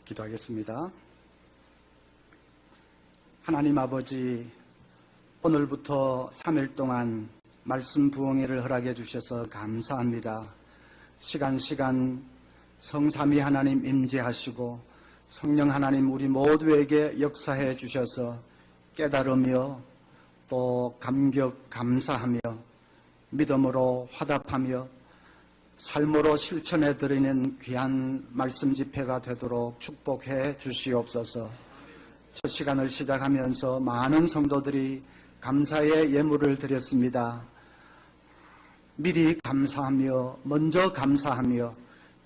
기도하겠습니다. 하나님 아버지, 오늘부터 3일 동안 말씀 부흥회를 허락해 주셔서 감사합니다. 시간 성삼위 하나님 임재하시고 성령 하나님 우리 모두에게 역사해 주셔서 깨달으며 또 감격 감사하며 믿음으로 화답하며 삶으로 실천해 드리는 귀한 말씀 집회가 되도록 축복해 주시옵소서. 첫 시간을 시작하면서 많은 성도들이 감사의 예물을 드렸습니다. 미리 감사하며 먼저 감사하며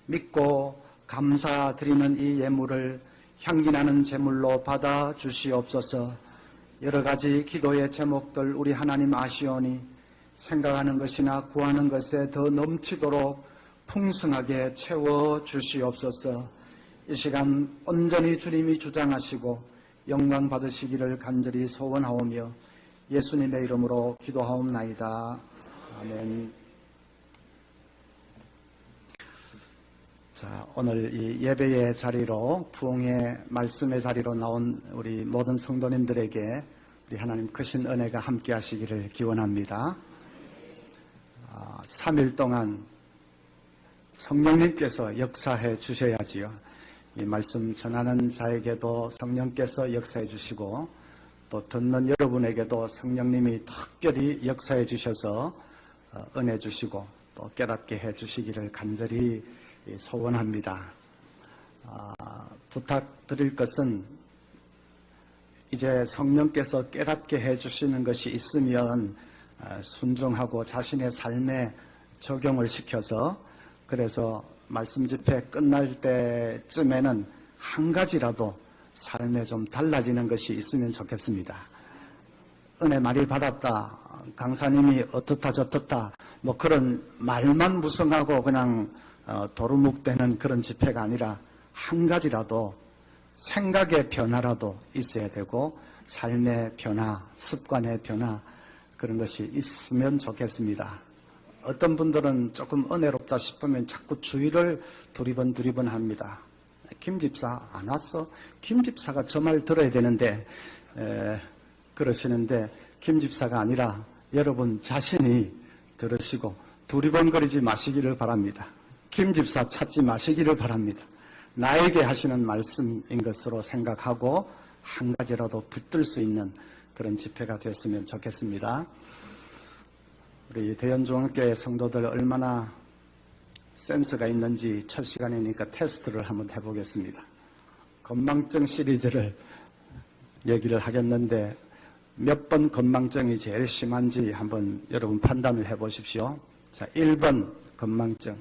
믿고 감사드리는 이 예물을 향기나는 제물로 받아 주시옵소서. 여러 가지 기도의 제목들 우리 하나님 아시오니 생각하는 것이나 구하는 것에 더 넘치도록 풍성하게 채워 주시옵소서. 이 시간 온전히 주님이 주장하시고 영광 받으시기를 간절히 소원하오며 예수님의 이름으로 기도하옵나이다. 아멘. 자, 오늘 이 예배의 자리로 부흥의 말씀의 자리로 나온 우리 모든 성도님들에게 우리 하나님 크신 은혜가 함께 하시기를 기원합니다. 3일 동안 성령님께서 역사해 주셔야지요. 이 말씀 전하는 자에게도 성령께서 역사해 주시고 또 듣는 여러분에게도 성령님이 특별히 역사해 주셔서 은혜 주시고 또 깨닫게 해 주시기를 간절히 소원합니다. 부탁드릴 것은 이제 성령께서 깨닫게 해 주시는 것이 있으면 순종하고 자신의 삶에 적용을 시켜서 그래서 말씀 집회 끝날 때쯤에는 한 가지라도 삶에 좀 달라지는 것이 있으면 좋겠습니다. 은혜 많이 받았다, 강사님이 어떻다 저떻다 뭐 그런 말만 무성하고 그냥 도루묵되는 그런 집회가 아니라 한 가지라도 생각의 변화라도 있어야 되고 삶의 변화, 습관의 변화 그런 것이 있으면 좋겠습니다. 어떤 분들은 조금 은혜롭다 싶으면 자꾸 주의를 두리번 합니다. 김 집사 안 왔어? 김 집사가 저 말 들어야 되는데 그러시는데 김 집사가 아니라 여러분 자신이 들으시고 두리번거리지 마시기를 바랍니다. 김 집사 찾지 마시기를 바랍니다. 나에게 하시는 말씀인 것으로 생각하고 한 가지라도 붙들 수 있는 그런 집회가 됐으면 좋겠습니다. 우리 대연중앙교회 성도들 얼마나 센스가 있는지 첫 시간이니까 테스트를 한번 해보겠습니다. 건망증 시리즈를 얘기를 하겠는데 몇 번 건망증이 제일 심한지 한번 여러분 판단을 해보십시오. 자, 1번 건망증.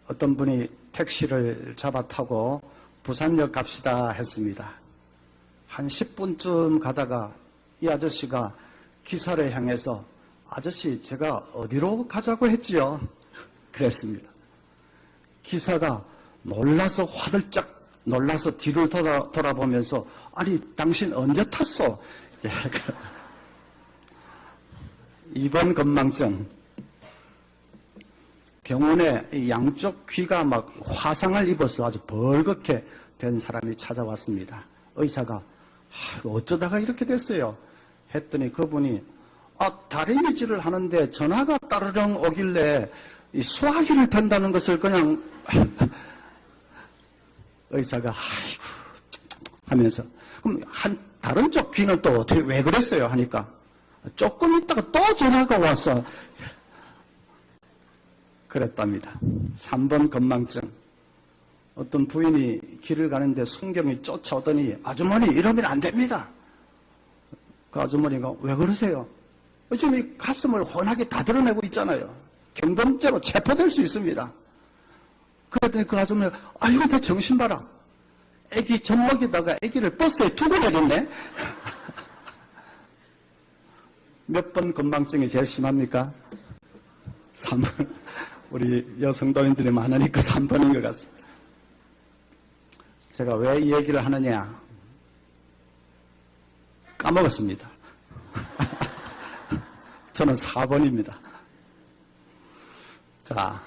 어떤 분이 택시를 잡아 타고 부산역 갑시다 했습니다. 한 10분쯤 가다가 이 아저씨가 기사를 향해서 아저씨 제가 어디로 가자고 했지요? 그랬습니다. 기사가 놀라서 화들짝 놀라서 뒤를 돌아보면서 아니 당신 언제 탔어? 2번 건망증. 병원에 양쪽 귀가 막 화상을 입어서 아주 벌겋게 된 사람이 찾아왔습니다. 의사가 어쩌다가 이렇게 됐어요? 했더니 그분이 다리미질을 하는데 전화가 따르릉 오길래 이 소화기를 탄다는 것을 그냥 의사가 아이고 하면서 그럼 다른 쪽 귀는 또 어떻게 왜 그랬어요? 하니까 조금 있다가 또 전화가 와서 그랬답니다. 3번 건망증. 어떤 부인이 길을 가는데 순경이 쫓아오더니 아주머니 이러면 안 됩니다. 그 아주머니가 왜 그러세요? 지금 이 가슴을 훤하게 다 드러내고 있잖아요. 경범죄로 체포될 수 있습니다. 그랬더니 그 아주머니가 이거 내 정신 봐라. 애기 젖먹이다가 애기를 버스에 두고 내렸네. 몇 번 건망증이 제일 심합니까? 3번. 우리 여성도인들이 많으니까 3번인 것 같습니다. 제가 왜 이 얘기를 하느냐? 까먹었습니다. 저는 4번입니다. 자,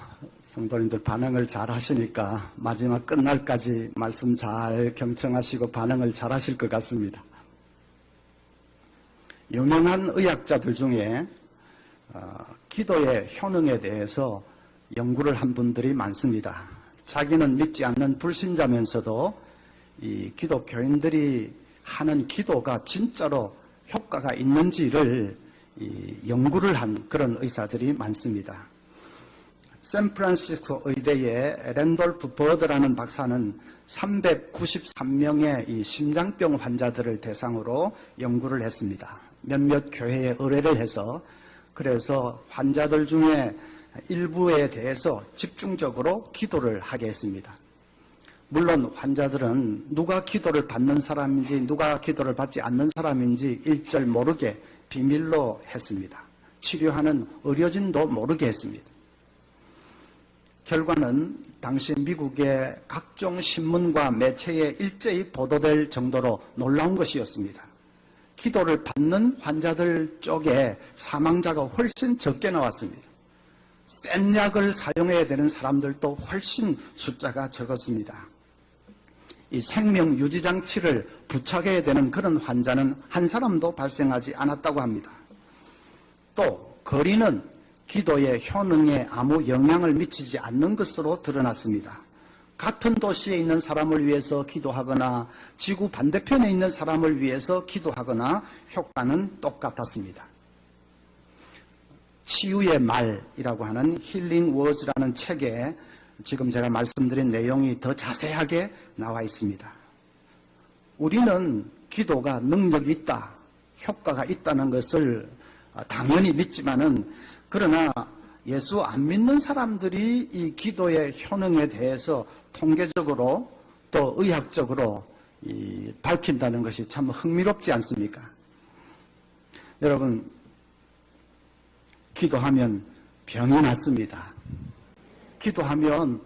성도님들 반응을 잘 하시니까 마지막 끝날까지 말씀 잘 경청하시고 반응을 잘 하실 것 같습니다. 유명한 의학자들 중에 기도의 효능에 대해서 연구를 한 분들이 많습니다. 자기는 믿지 않는 불신자면서도 이 기독교인들이 하는 기도가 진짜로 효과가 있는지를 연구를 한 그런 의사들이 많습니다. 샌프란시스코 의대의 랜돌프 버드라는 박사는 393명의 이 심장병 환자들을 대상으로 연구를 했습니다. 몇몇 교회에 의뢰를 해서 그래서 환자들 중에 일부에 대해서 집중적으로 기도를 하게 했습니다. 물론 환자들은 누가 기도를 받는 사람인지 누가 기도를 받지 않는 사람인지 일절 모르게 비밀로 했습니다. 치료하는 의료진도 모르게 했습니다. 결과는 당시 미국의 각종 신문과 매체에 일제히 보도될 정도로 놀라운 것이었습니다. 기도를 받는 환자들 쪽에 사망자가 훨씬 적게 나왔습니다. 센 약을 사용해야 되는 사람들도 훨씬 숫자가 적었습니다. 이 생명 유지 장치를 부착해야 되는 그런 환자는 한 사람도 발생하지 않았다고 합니다. 또 거리는 기도의 효능에 아무 영향을 미치지 않는 것으로 드러났습니다. 같은 도시에 있는 사람을 위해서 기도하거나 지구 반대편에 있는 사람을 위해서 기도하거나 효과는 똑같았습니다. 치유의 말이라고 하는 힐링 워즈라는 책에 지금 제가 말씀드린 내용이 더 자세하게 나와 있습니다. 우리는 기도가 능력이 있다, 효과가 있다는 것을 당연히 믿지만은 그러나 예수 안 믿는 사람들이 이 기도의 효능에 대해서 통계적으로 또 의학적으로 밝힌다는 것이 참 흥미롭지 않습니까? 여러분, 기도하면 병이 낫습니다. 기도하면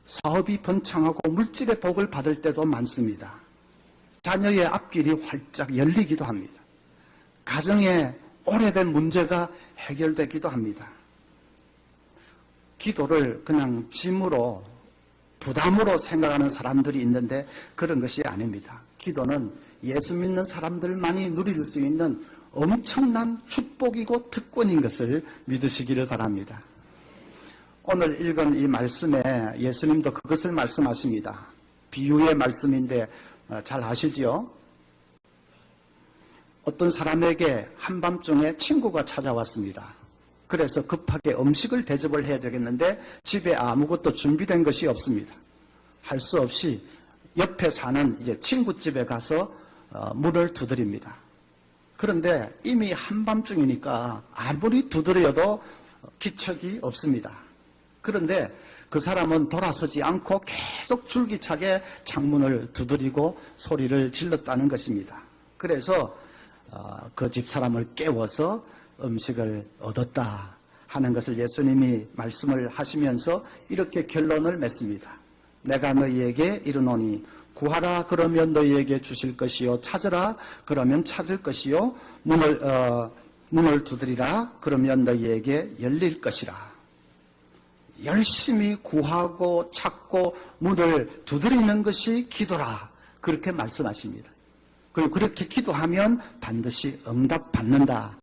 사업이 번창하고 물질의 복을 받을 때도 많습니다. 자녀의 앞길이 활짝 열리기도 합니다. 가정에 오래된 문제가 해결되기도 합니다. 기도를 그냥 짐으로 부담으로 생각하는 사람들이 있는데 그런 것이 아닙니다. 기도는 예수 믿는 사람들만이 누릴 수 있는 엄청난 축복이고 특권인 것을 믿으시기를 바랍니다. 오늘 읽은 이 말씀에 예수님도 그것을 말씀하십니다. 비유의 말씀인데 잘 아시죠? 어떤 사람에게 한밤중에 친구가 찾아왔습니다. 그래서 급하게 음식을 대접을 해야 되겠는데 집에 아무것도 준비된 것이 없습니다. 할 수 없이 옆에 사는 이제 친구 집에 가서 문을 두드립니다. 그런데 이미 한밤중이니까 아무리 두드려도 기척이 없습니다. 그런데 그 사람은 돌아서지 않고 계속 줄기차게 창문을 두드리고 소리를 질렀다는 것입니다. 그래서 그 집 사람을 깨워서 음식을 얻었다 하는 것을 예수님이 말씀을 하시면서 이렇게 결론을 맺습니다. 내가 너희에게 이르노니 구하라 그러면 너희에게 주실 것이요 찾으라 그러면 찾을 것이요 문을 두드리라 그러면 너희에게 열릴 것이라. 열심히 구하고 찾고 문을 두드리는 것이 기도라 그렇게 말씀하십니다. 그리고 그렇게 기도하면 반드시 응답받는다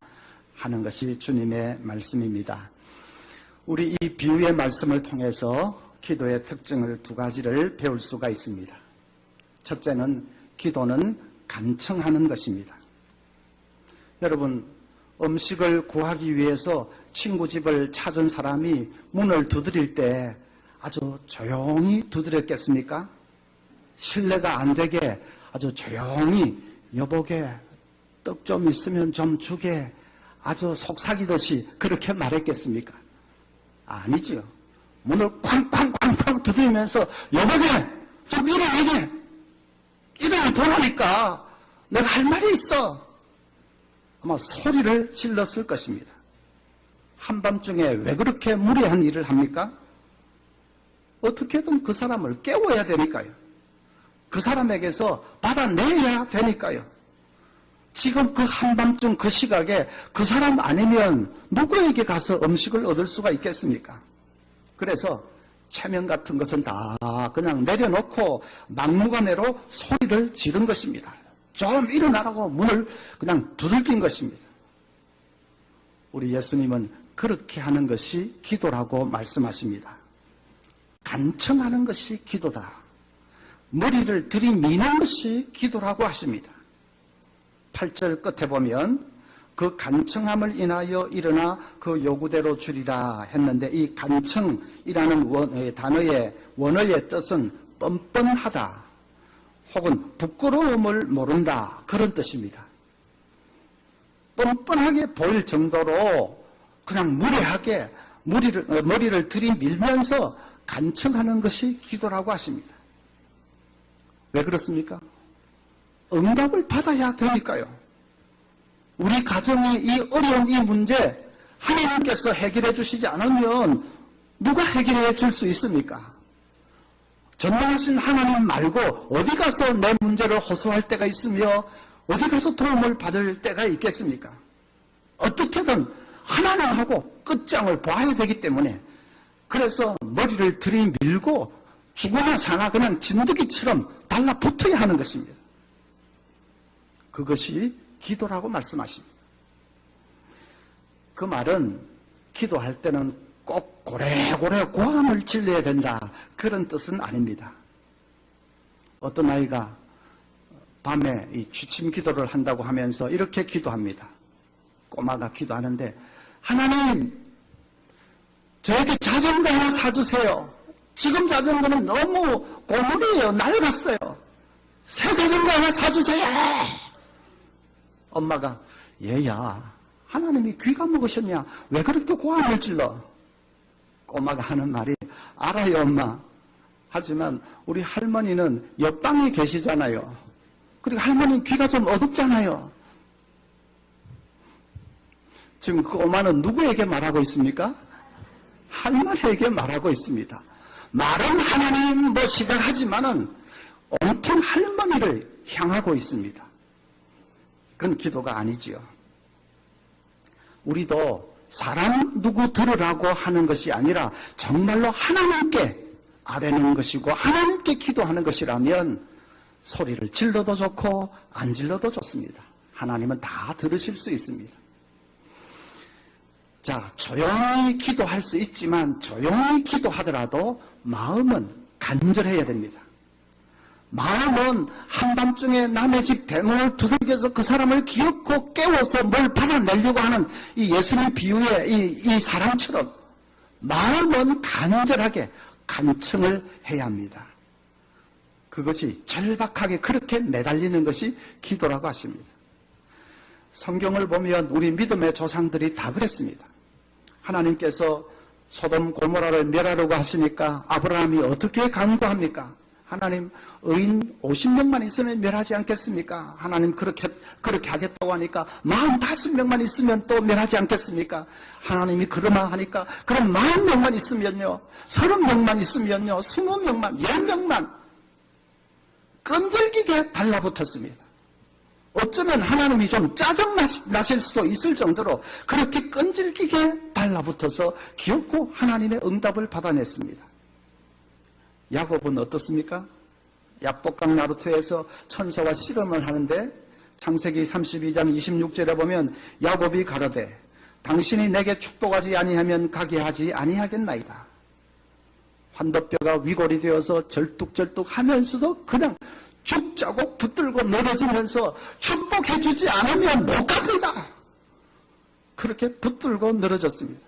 하는 것이 주님의 말씀입니다. 우리 이 비유의 말씀을 통해서 기도의 특징을 두 가지를 배울 수가 있습니다. 첫째는 기도는 간청하는 것입니다. 여러분, 음식을 구하기 위해서 친구 집을 찾은 사람이 문을 두드릴 때 아주 조용히 두드렸겠습니까? 신뢰가 안 되게 아주 조용히 여보게 떡 좀 있으면 좀 주게 아주 속삭이듯이 그렇게 말했겠습니까? 아니죠. 문을 쾅쾅쾅쾅 두드리면서 여보게 좀 일어나게 일어나 보라니까 내가 할 말이 있어. 아마 소리를 질렀을 것입니다. 한밤중에 왜 그렇게 무례한 일을 합니까? 어떻게든 그 사람을 깨워야 되니까요. 그 사람에게서 받아내야 되니까요. 지금 그 한밤중 그 시각에 그 사람 아니면 누구에게 가서 음식을 얻을 수가 있겠습니까? 그래서 체면 같은 것은 다 그냥 내려놓고 막무가내로 소리를 지른 것입니다. 좀 일어나라고 문을 그냥 두들긴 것입니다. 우리 예수님은 그렇게 하는 것이 기도라고 말씀하십니다. 간청하는 것이 기도다. 머리를 들이미는 것이 기도라고 하십니다. 8절 끝에 보면 그 간청함을 인하여 일어나 그 요구대로 주리라 했는데, 이 간청이라는 단어의 원어의 뜻은 뻔뻔하다 혹은 부끄러움을 모른다, 그런 뜻입니다. 뻔뻔하게 보일 정도로 그냥 무례하게 머리를 들이밀면서 간청하는 것이 기도라고 하십니다. 왜 그렇습니까? 응답을 받아야 되니까요. 우리 가정의 이 어려운 이 문제 하나님께서 해결해 주시지 않으면 누가 해결해 줄 수 있습니까? 전능하신 하나님 말고 어디 가서 내 문제를 호소할 때가 있으며 어디 가서 도움을 받을 때가 있겠습니까? 어떻게든 하나님하고 끝장을 봐야 되기 때문에, 그래서 머리를 들이밀고 죽으나 사나 그냥 진드기처럼 달라붙어야 하는 것입니다. 그것이 기도라고 말씀하십니다. 그 말은 기도할 때는 꼭 고래고래 고함을 질러야 된다, 그런 뜻은 아닙니다. 어떤 아이가 밤에 이 취침 기도를 한다고 하면서 이렇게 기도합니다. 꼬마가 기도하는데, 하나님, 저에게 자전거 하나 사주세요. 지금 자전거는 너무 고물이에요. 낡았어요. 새 자전거 하나 사주세요. 엄마가, 얘야, 하나님이 귀가 먹으셨냐? 왜 그렇게 고함을 질러? 꼬마가 하는 말이, 알아요, 엄마. 하지만 우리 할머니는 옆방에 계시잖아요. 그리고 할머니 귀가 좀 어둡잖아요. 지금 그 꼬마는 누구에게 말하고 있습니까? 할머니에게 말하고 있습니다. 말은 하나님 시작하지만은 온통 할머니를 향하고 있습니다. 그건 기도가 아니지요. 우리도 사람 누구 들으라고 하는 것이 아니라 정말로 하나님께 아뢰는 것이고 하나님께 기도하는 것이라면 소리를 질러도 좋고 안 질러도 좋습니다. 하나님은 다 들으실 수 있습니다. 자, 조용히 기도할 수 있지만 조용히 기도하더라도 마음은 간절해야 됩니다. 마음은 한밤중에 남의 집 대문을 두들겨서 그 사람을 기어코 깨워서 뭘 받아내려고 하는 이 예수님 비유의 이 사람처럼 마음은 간절하게 간청을 해야 합니다. 그것이 절박하게 그렇게 매달리는 것이 기도라고 하십니다. 성경을 보면 우리 믿음의 조상들이 다 그랬습니다. 하나님께서 소돔 고모라를 멸하려고 하시니까 아브라함이 어떻게 간구합니까? 하나님, 의인 50명만 있으면 멸하지 않겠습니까? 하나님 그렇게 하겠다고 하니까 45명만 있으면 또 멸하지 않겠습니까? 하나님이 그러나 하니까 그럼 40명만 있으면요, 30명만 있으면요, 20명만, 10명만 끈질기게 달라붙었습니다. 어쩌면 하나님이 좀 짜증나실 수도 있을 정도로 그렇게 끈질기게 달라붙어서 기어코 하나님의 응답을 받아냈습니다. 야곱은 어떻습니까? 야복강 나루터에서 천사와 씨름을 하는데 창세기 32장 26절에 보면 야곱이 가로되 당신이 내게 축복하지 아니하면 가게 하지 아니하겠나이다. 환도뼈가 위골이 되어서 절뚝절뚝 하면서도 그냥 죽자고 붙들고 늘어지면서 축복해주지 않으면 못 갑니다. 그렇게 붙들고 늘어졌습니다.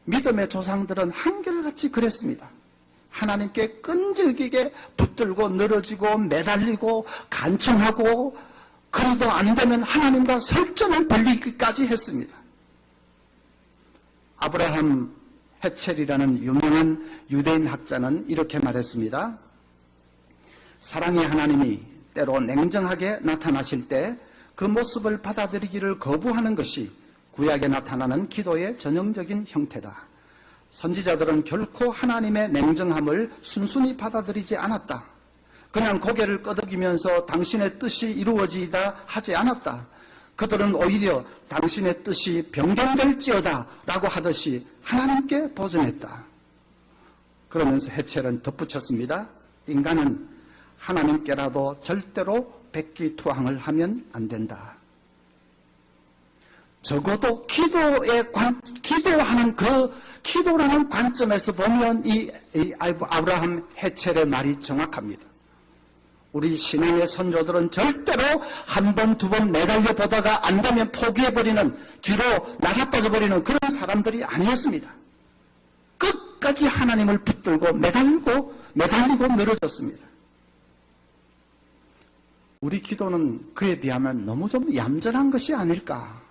믿음의 조상들은 한결같이 그랬습니다. 하나님께 끈질기게 붙들고 늘어지고 매달리고 간청하고 그래도 안 되면 하나님과 설전을 벌이기까지 했습니다. 아브라함 헤첼이라는 유명한 유대인 학자는 이렇게 말했습니다. 사랑의 하나님이 때로 냉정하게 나타나실 때 그 모습을 받아들이기를 거부하는 것이 구약에 나타나는 기도의 전형적인 형태다. 선지자들은 결코 하나님의 냉정함을 순순히 받아들이지 않았다. 그냥 고개를 끄덕이면서 당신의 뜻이 이루어지이다 하지 않았다. 그들은 오히려 당신의 뜻이 변경될지어다 라고 하듯이 하나님께 도전했다. 그러면서 해첼은 덧붙였습니다. 인간은 하나님께라도 절대로 백기투항을 하면 안 된다. 적어도 기도하는 기도라는 관점에서 보면 이 아브라함 해첼의 말이 정확합니다. 우리 신앙의 선조들은 절대로 한 번, 두 번 매달려 보다가 안 되면 포기해버리는, 뒤로 나가빠져버리는 그런 사람들이 아니었습니다. 끝까지 하나님을 붙들고 매달리고 늘어졌습니다. 우리 기도는 그에 비하면 너무 좀 얌전한 것이 아닐까.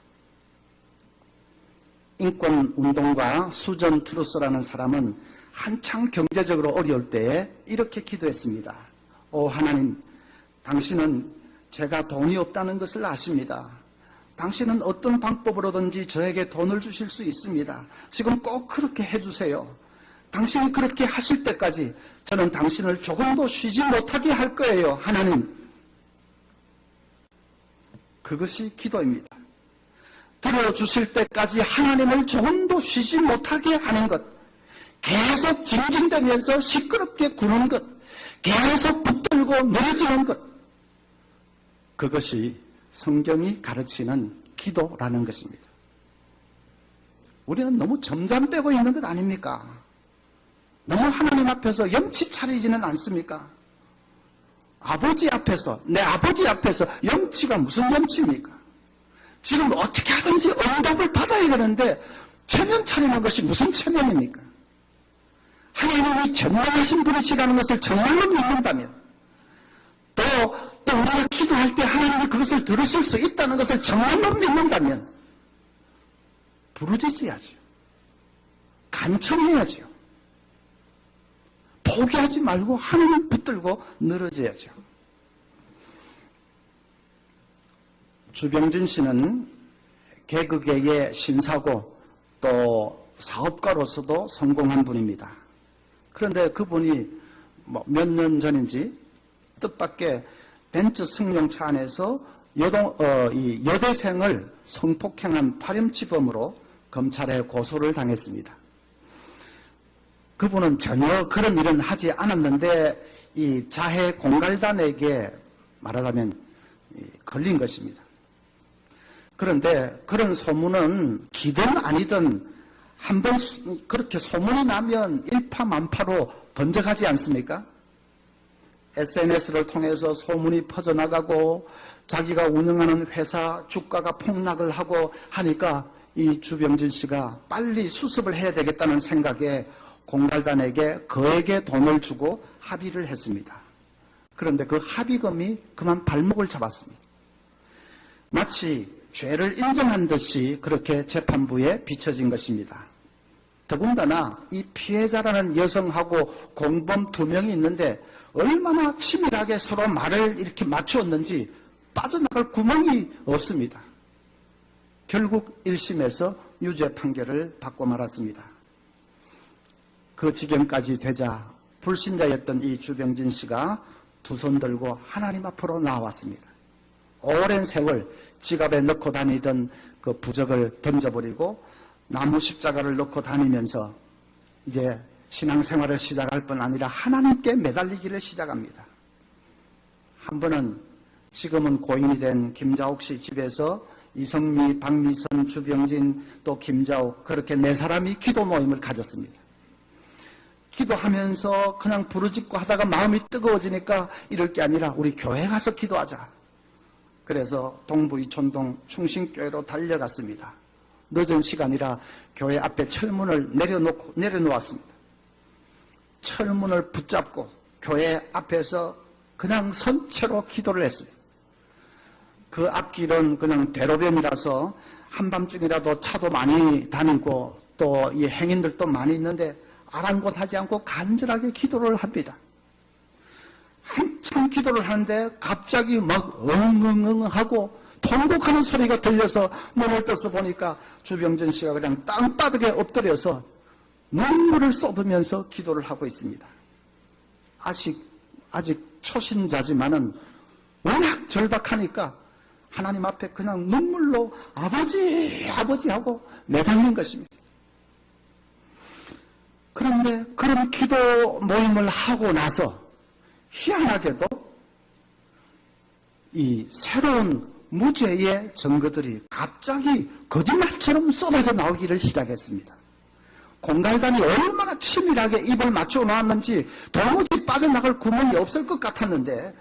인권운동가 수전 트루스라는 사람은 한창 경제적으로 어려울 때에 이렇게 기도했습니다. 오 하나님, 당신은 제가 돈이 없다는 것을 아십니다. 당신은 어떤 방법으로든지 저에게 돈을 주실 수 있습니다. 지금 꼭 그렇게 해주세요. 당신이 그렇게 하실 때까지 저는 당신을 조금도 쉬지 못하게 할 거예요. 하나님. 그것이 기도입니다. 들어주실 때까지 하나님을 조금도 쉬지 못하게 하는 것, 계속 징징대면서 시끄럽게 구는 것, 계속 붙들고 늘어지는 것, 그것이 성경이 가르치는 기도라는 것입니다. 우리는 너무 점잠 빼고 있는 것 아닙니까? 너무 하나님 앞에서 염치 차리지는 않습니까? 아버지 앞에서, 내 아버지 앞에서 염치가 무슨 염치입니까? 지금 어떻게 하든지 응답을 받아야 되는데 체면 차리는 것이 무슨 체면입니까? 하나님이 전능하신 분이시라는 것을 정말로 믿는다면, 또 우리가 기도할 때 하나님이 그것을 들으실 수 있다는 것을 정말로 믿는다면 부르짖어야죠. 간청해야죠. 포기하지 말고 하나님 붙들고 늘어져야죠. 주병진 씨는 개그계의 신사고 또 사업가로서도 성공한 분입니다. 그런데 그분이 몇 년 전인지 뜻밖의 벤츠 승용차 안에서 여대생을 성폭행한 파렴치범으로 검찰에 고소를 당했습니다. 그분은 전혀 그런 일은 하지 않았는데 이 자해 공갈단에게 말하자면 걸린 것입니다. 그런데 그런 소문은 기든 아니든 한번 그렇게 소문이 나면 일파만파로 번져가지 않습니까? SNS를 통해서 소문이 퍼져나가고 자기가 운영하는 회사 주가가 폭락을 하고 하니까 이 주병진 씨가 빨리 수습을 해야 되겠다는 생각에 공갈단에게 거액의 돈을 주고 합의를 했습니다. 그런데 그 합의금이 그만 발목을 잡았습니다. 마치 죄를 인정한 듯이 그렇게 재판부에 비춰진 것입니다. 더군다나 이 피해자라는 여성하고 공범 2명이 있는데 얼마나 치밀하게 서로 말을 이렇게 맞추었는지 빠져나갈 구멍이 없습니다. 결국 1심에서 유죄 판결을 받고 말았습니다. 그 지경까지 되자 불신자였던 이 주병진 씨가 두 손 들고 하나님 앞으로 나왔습니다. 오랜 세월 지갑에 넣고 다니던 그 부적을 던져버리고 나무 십자가를 넣고 다니면서 이제 신앙생활을 시작할 뿐 아니라 하나님께 매달리기를 시작합니다. 한 번은 지금은 고인이 된 김자옥 씨 집에서 이성미, 박미선, 주병진 또 김자옥 그렇게 4사람이 기도 모임을 가졌습니다. 기도하면서 그냥 부르짖고 하다가 마음이 뜨거워지니까 이럴 게 아니라 우리 교회 가서 기도하자. 그래서 동부 이촌동 충신교회로 달려갔습니다. 늦은 시간이라 교회 앞에 철문을 내려놓았습니다. 철문을 붙잡고 교회 앞에서 그냥 선체로 기도를 했습니다. 그 앞길은 그냥 대로변이라서 한밤중이라도 차도 많이 다니고 또 이 행인들도 많이 있는데 아랑곳하지 않고 간절하게 기도를 합니다. 한참 기도를 하는데 갑자기 막 엉엉엉 하고 통곡하는 소리가 들려서 눈을 떠서 보니까 주병진 씨가 그냥 땅바닥에 엎드려서 눈물을 쏟으면서 기도를 하고 있습니다. 아직 초신자지만은 워낙 절박하니까 하나님 앞에 그냥 눈물로 아버지 하고 매달린 것입니다. 그런데 그런 기도 모임을 하고 나서 희한하게도 이 새로운 무죄의 증거들이 갑자기 거짓말처럼 쏟아져 나오기를 시작했습니다. 공갈단이 얼마나 치밀하게 입을 맞춰 놨는지 도무지 빠져나갈 구멍이 없을 것 같았는데,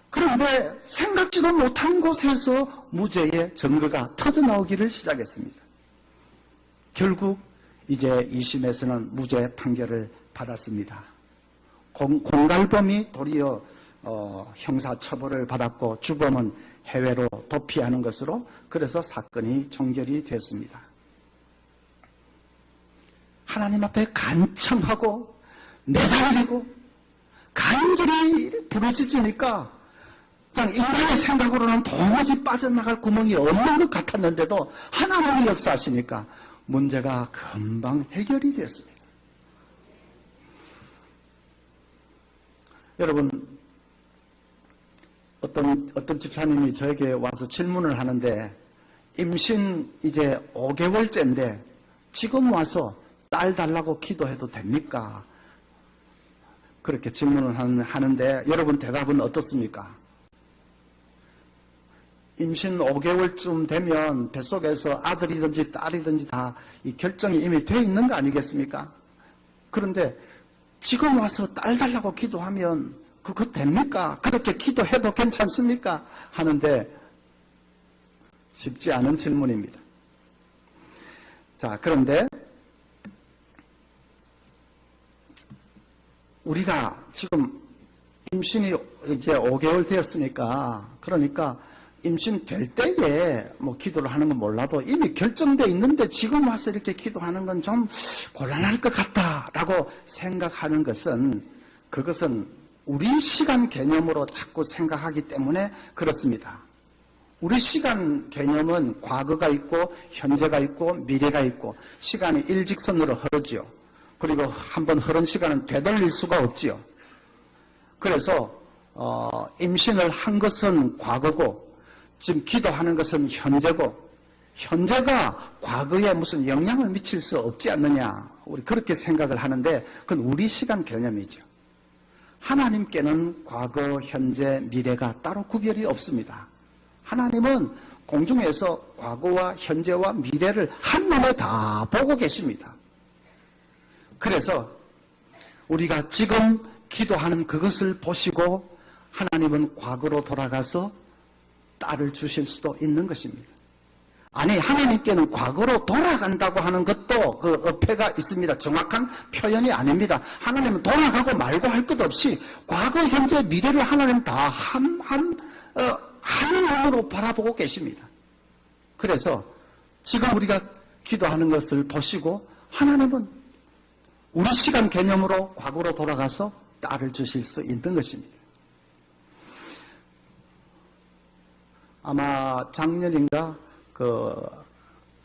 그런데 생각지도 못한 곳에서 무죄의 증거가 터져 나오기를 시작했습니다. 결국 이제 2심에서는 무죄 판결을 받았습니다. 공갈범이 도리어 형사처벌을 받았고 주범은 해외로 도피하는 것으로, 그래서 사건이 종결이 됐습니다. 하나님 앞에 간청하고 매달리고 간절히 부르짖으니까 그냥 인간의 생각으로는 도무지 빠져나갈 구멍이 없는 것 같았는데도 하나님이 역사하시니까 문제가 금방 해결이 됐습니다. 여러분, 어떤 집사님이 저에게 와서 질문을 하는데, 임신 이제 5개월째인데 지금 와서 딸 달라고 기도해도 됩니까? 그렇게 질문을 하는데 여러분 대답은 어떻습니까? 임신 5개월쯤 되면 뱃속에서 아들이든지 딸이든지 다 이 결정이 이미 돼 있는 거 아니겠습니까? 그런데 지금 와서 딸 달라고 기도하면 그거 됩니까? 그렇게 기도해도 괜찮습니까? 하는데 쉽지 않은 질문입니다. 자, 그런데 우리가 지금 임신이 이제 5개월 되었으니까, 그러니까 임신 될 때에 뭐 기도를 하는 건 몰라도 이미 결정돼 있는데 지금 와서 이렇게 기도하는 건 좀 곤란할 것 같다라고 생각하는 것은, 그것은 우리 시간 개념으로 자꾸 생각하기 때문에 그렇습니다. 우리 시간 개념은 과거가 있고 현재가 있고 미래가 있고 시간이 일직선으로 흐르지요. 그리고 한번 흐른 시간은 되돌릴 수가 없지요. 그래서 임신을 한 것은 과거고 지금 기도하는 것은 현재고, 현재가 과거에 무슨 영향을 미칠 수 없지 않느냐, 우리 그렇게 생각을 하는데 그건 우리 시간 개념이죠. 하나님께는 과거, 현재, 미래가 따로 구별이 없습니다. 하나님은 공중에서 과거와 현재와 미래를 한눈에 다 보고 계십니다. 그래서 우리가 지금 기도하는 그것을 보시고 하나님은 과거로 돌아가서 딸을 주실 수도 있는 것입니다. 아니, 하나님께는 과거로 돌아간다고 하는 것도 그 어폐가 있습니다. 정확한 표현이 아닙니다. 하나님은 돌아가고 말고 할 것 없이 과거, 현재, 미래를 하나님 다 한 눈으로 바라보고 계십니다. 그래서 지금 우리가 기도하는 것을 보시고 하나님은 우리 시간 개념으로 과거로 돌아가서 딸을 주실 수 있는 것입니다. 아마 작년인가 그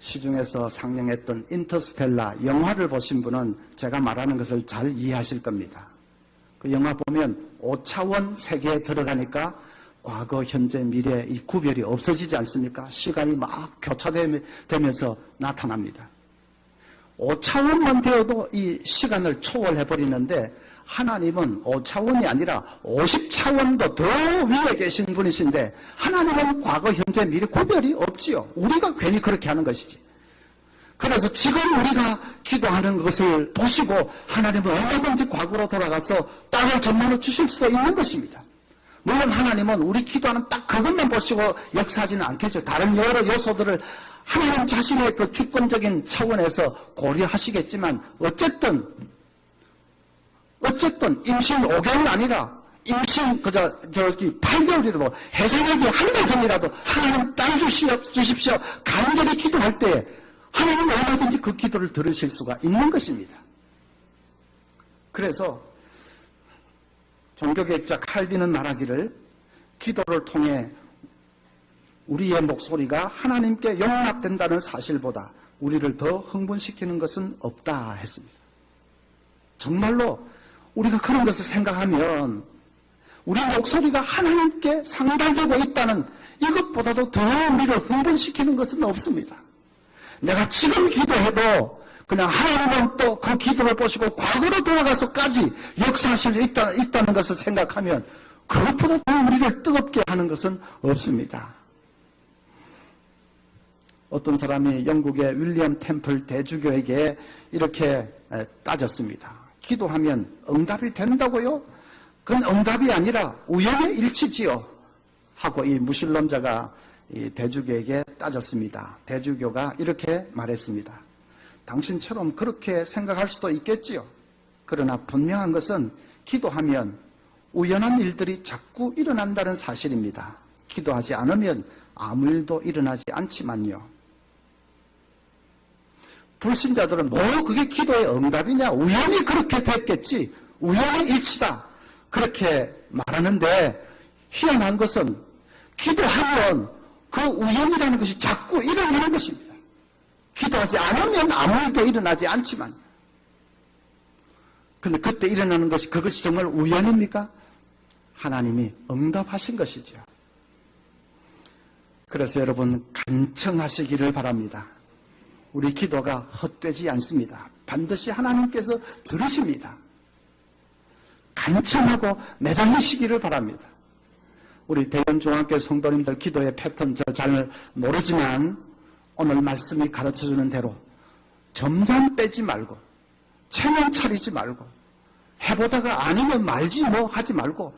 시중에서 상영했던 인터스텔라 영화를 보신 분은 제가 말하는 것을 잘 이해하실 겁니다. 그 영화 보면 5차원 세계에 들어가니까 과거, 현재, 미래 이 구별이 없어지지 않습니까? 시간이 막 교차되면서 나타납니다. 5차원만 되어도 이 시간을 초월해버리는데 하나님은 5차원이 아니라 50차원도 더 위에 계신 분이신데 하나님은 과거, 현재, 미래 구별이 없지요. 우리가 괜히 그렇게 하는 것이지. 그래서 지금 우리가 기도하는 것을 보시고 하나님은 얼마든지 과거로 돌아가서 딸을 정말로 주실 수도 있는 것입니다. 물론 하나님은 우리 기도하는 딱 그것만 보시고 역사하지는 않겠죠. 다른 여러 요소들을 하나님 자신의 그 주권적인 차원에서 고려하시겠지만 어쨌든 임신 5개월 아니라 임신 저기 8개월이라도 해산하기 한 달 전이라도 하나님 딸 주십시오 간절히 기도할 때 하나님은 얼마든지 그 기도를 들으실 수가 있는 것입니다. 그래서 종교개혁자 칼빈은 말하기를 기도를 통해 우리의 목소리가 하나님께 용납된다는 사실보다 우리를 더 흥분시키는 것은 없다 했습니다. 정말로 우리가 그런 것을 생각하면 우리 목소리가 하나님께 상달되고 있다는 이것보다도 더 우리를 흥분시키는 것은 없습니다. 내가 지금 기도해도 그냥 하나님은 또 그 기도를 보시고 과거로 돌아가서까지 역사하실 수 있다는 것을 생각하면 그것보다 더 우리를 뜨겁게 하는 것은 없습니다. 어떤 사람이 영국의 윌리엄 템플 대주교에게 이렇게 따졌습니다. 기도하면 응답이 된다고요? 그건 응답이 아니라 우연의 일치지요. 하고 이 무신론자가 이 대주교에게 따졌습니다. 대주교가 이렇게 말했습니다. 당신처럼 그렇게 생각할 수도 있겠지요. 그러나 분명한 것은 기도하면 우연한 일들이 자꾸 일어난다는 사실입니다. 기도하지 않으면 아무 일도 일어나지 않지만요. 불신자들은 뭐 그게 기도의 응답이냐? 우연히 그렇게 됐겠지. 우연의 일치다. 그렇게 말하는데 희한한 것은 기도하면 그 우연이라는 것이 자꾸 일어나는 것입니다. 기도하지 않으면 아무 일도 일어나지 않지만. 그런데 그때 일어나는 것이 그것이 정말 우연입니까? 하나님이 응답하신 것이죠. 그래서 여러분 간청하시기를 바랍니다. 우리 기도가 헛되지 않습니다. 반드시 하나님께서 들으십니다. 간청하고 매달리시기를 바랍니다. 우리 대연중학교 성도님들 기도의 패턴 저 잘 모르지만 오늘 말씀이 가르쳐주는 대로 점점 빼지 말고 체면 차리지 말고 해보다가 아니면 말지 뭐 하지 말고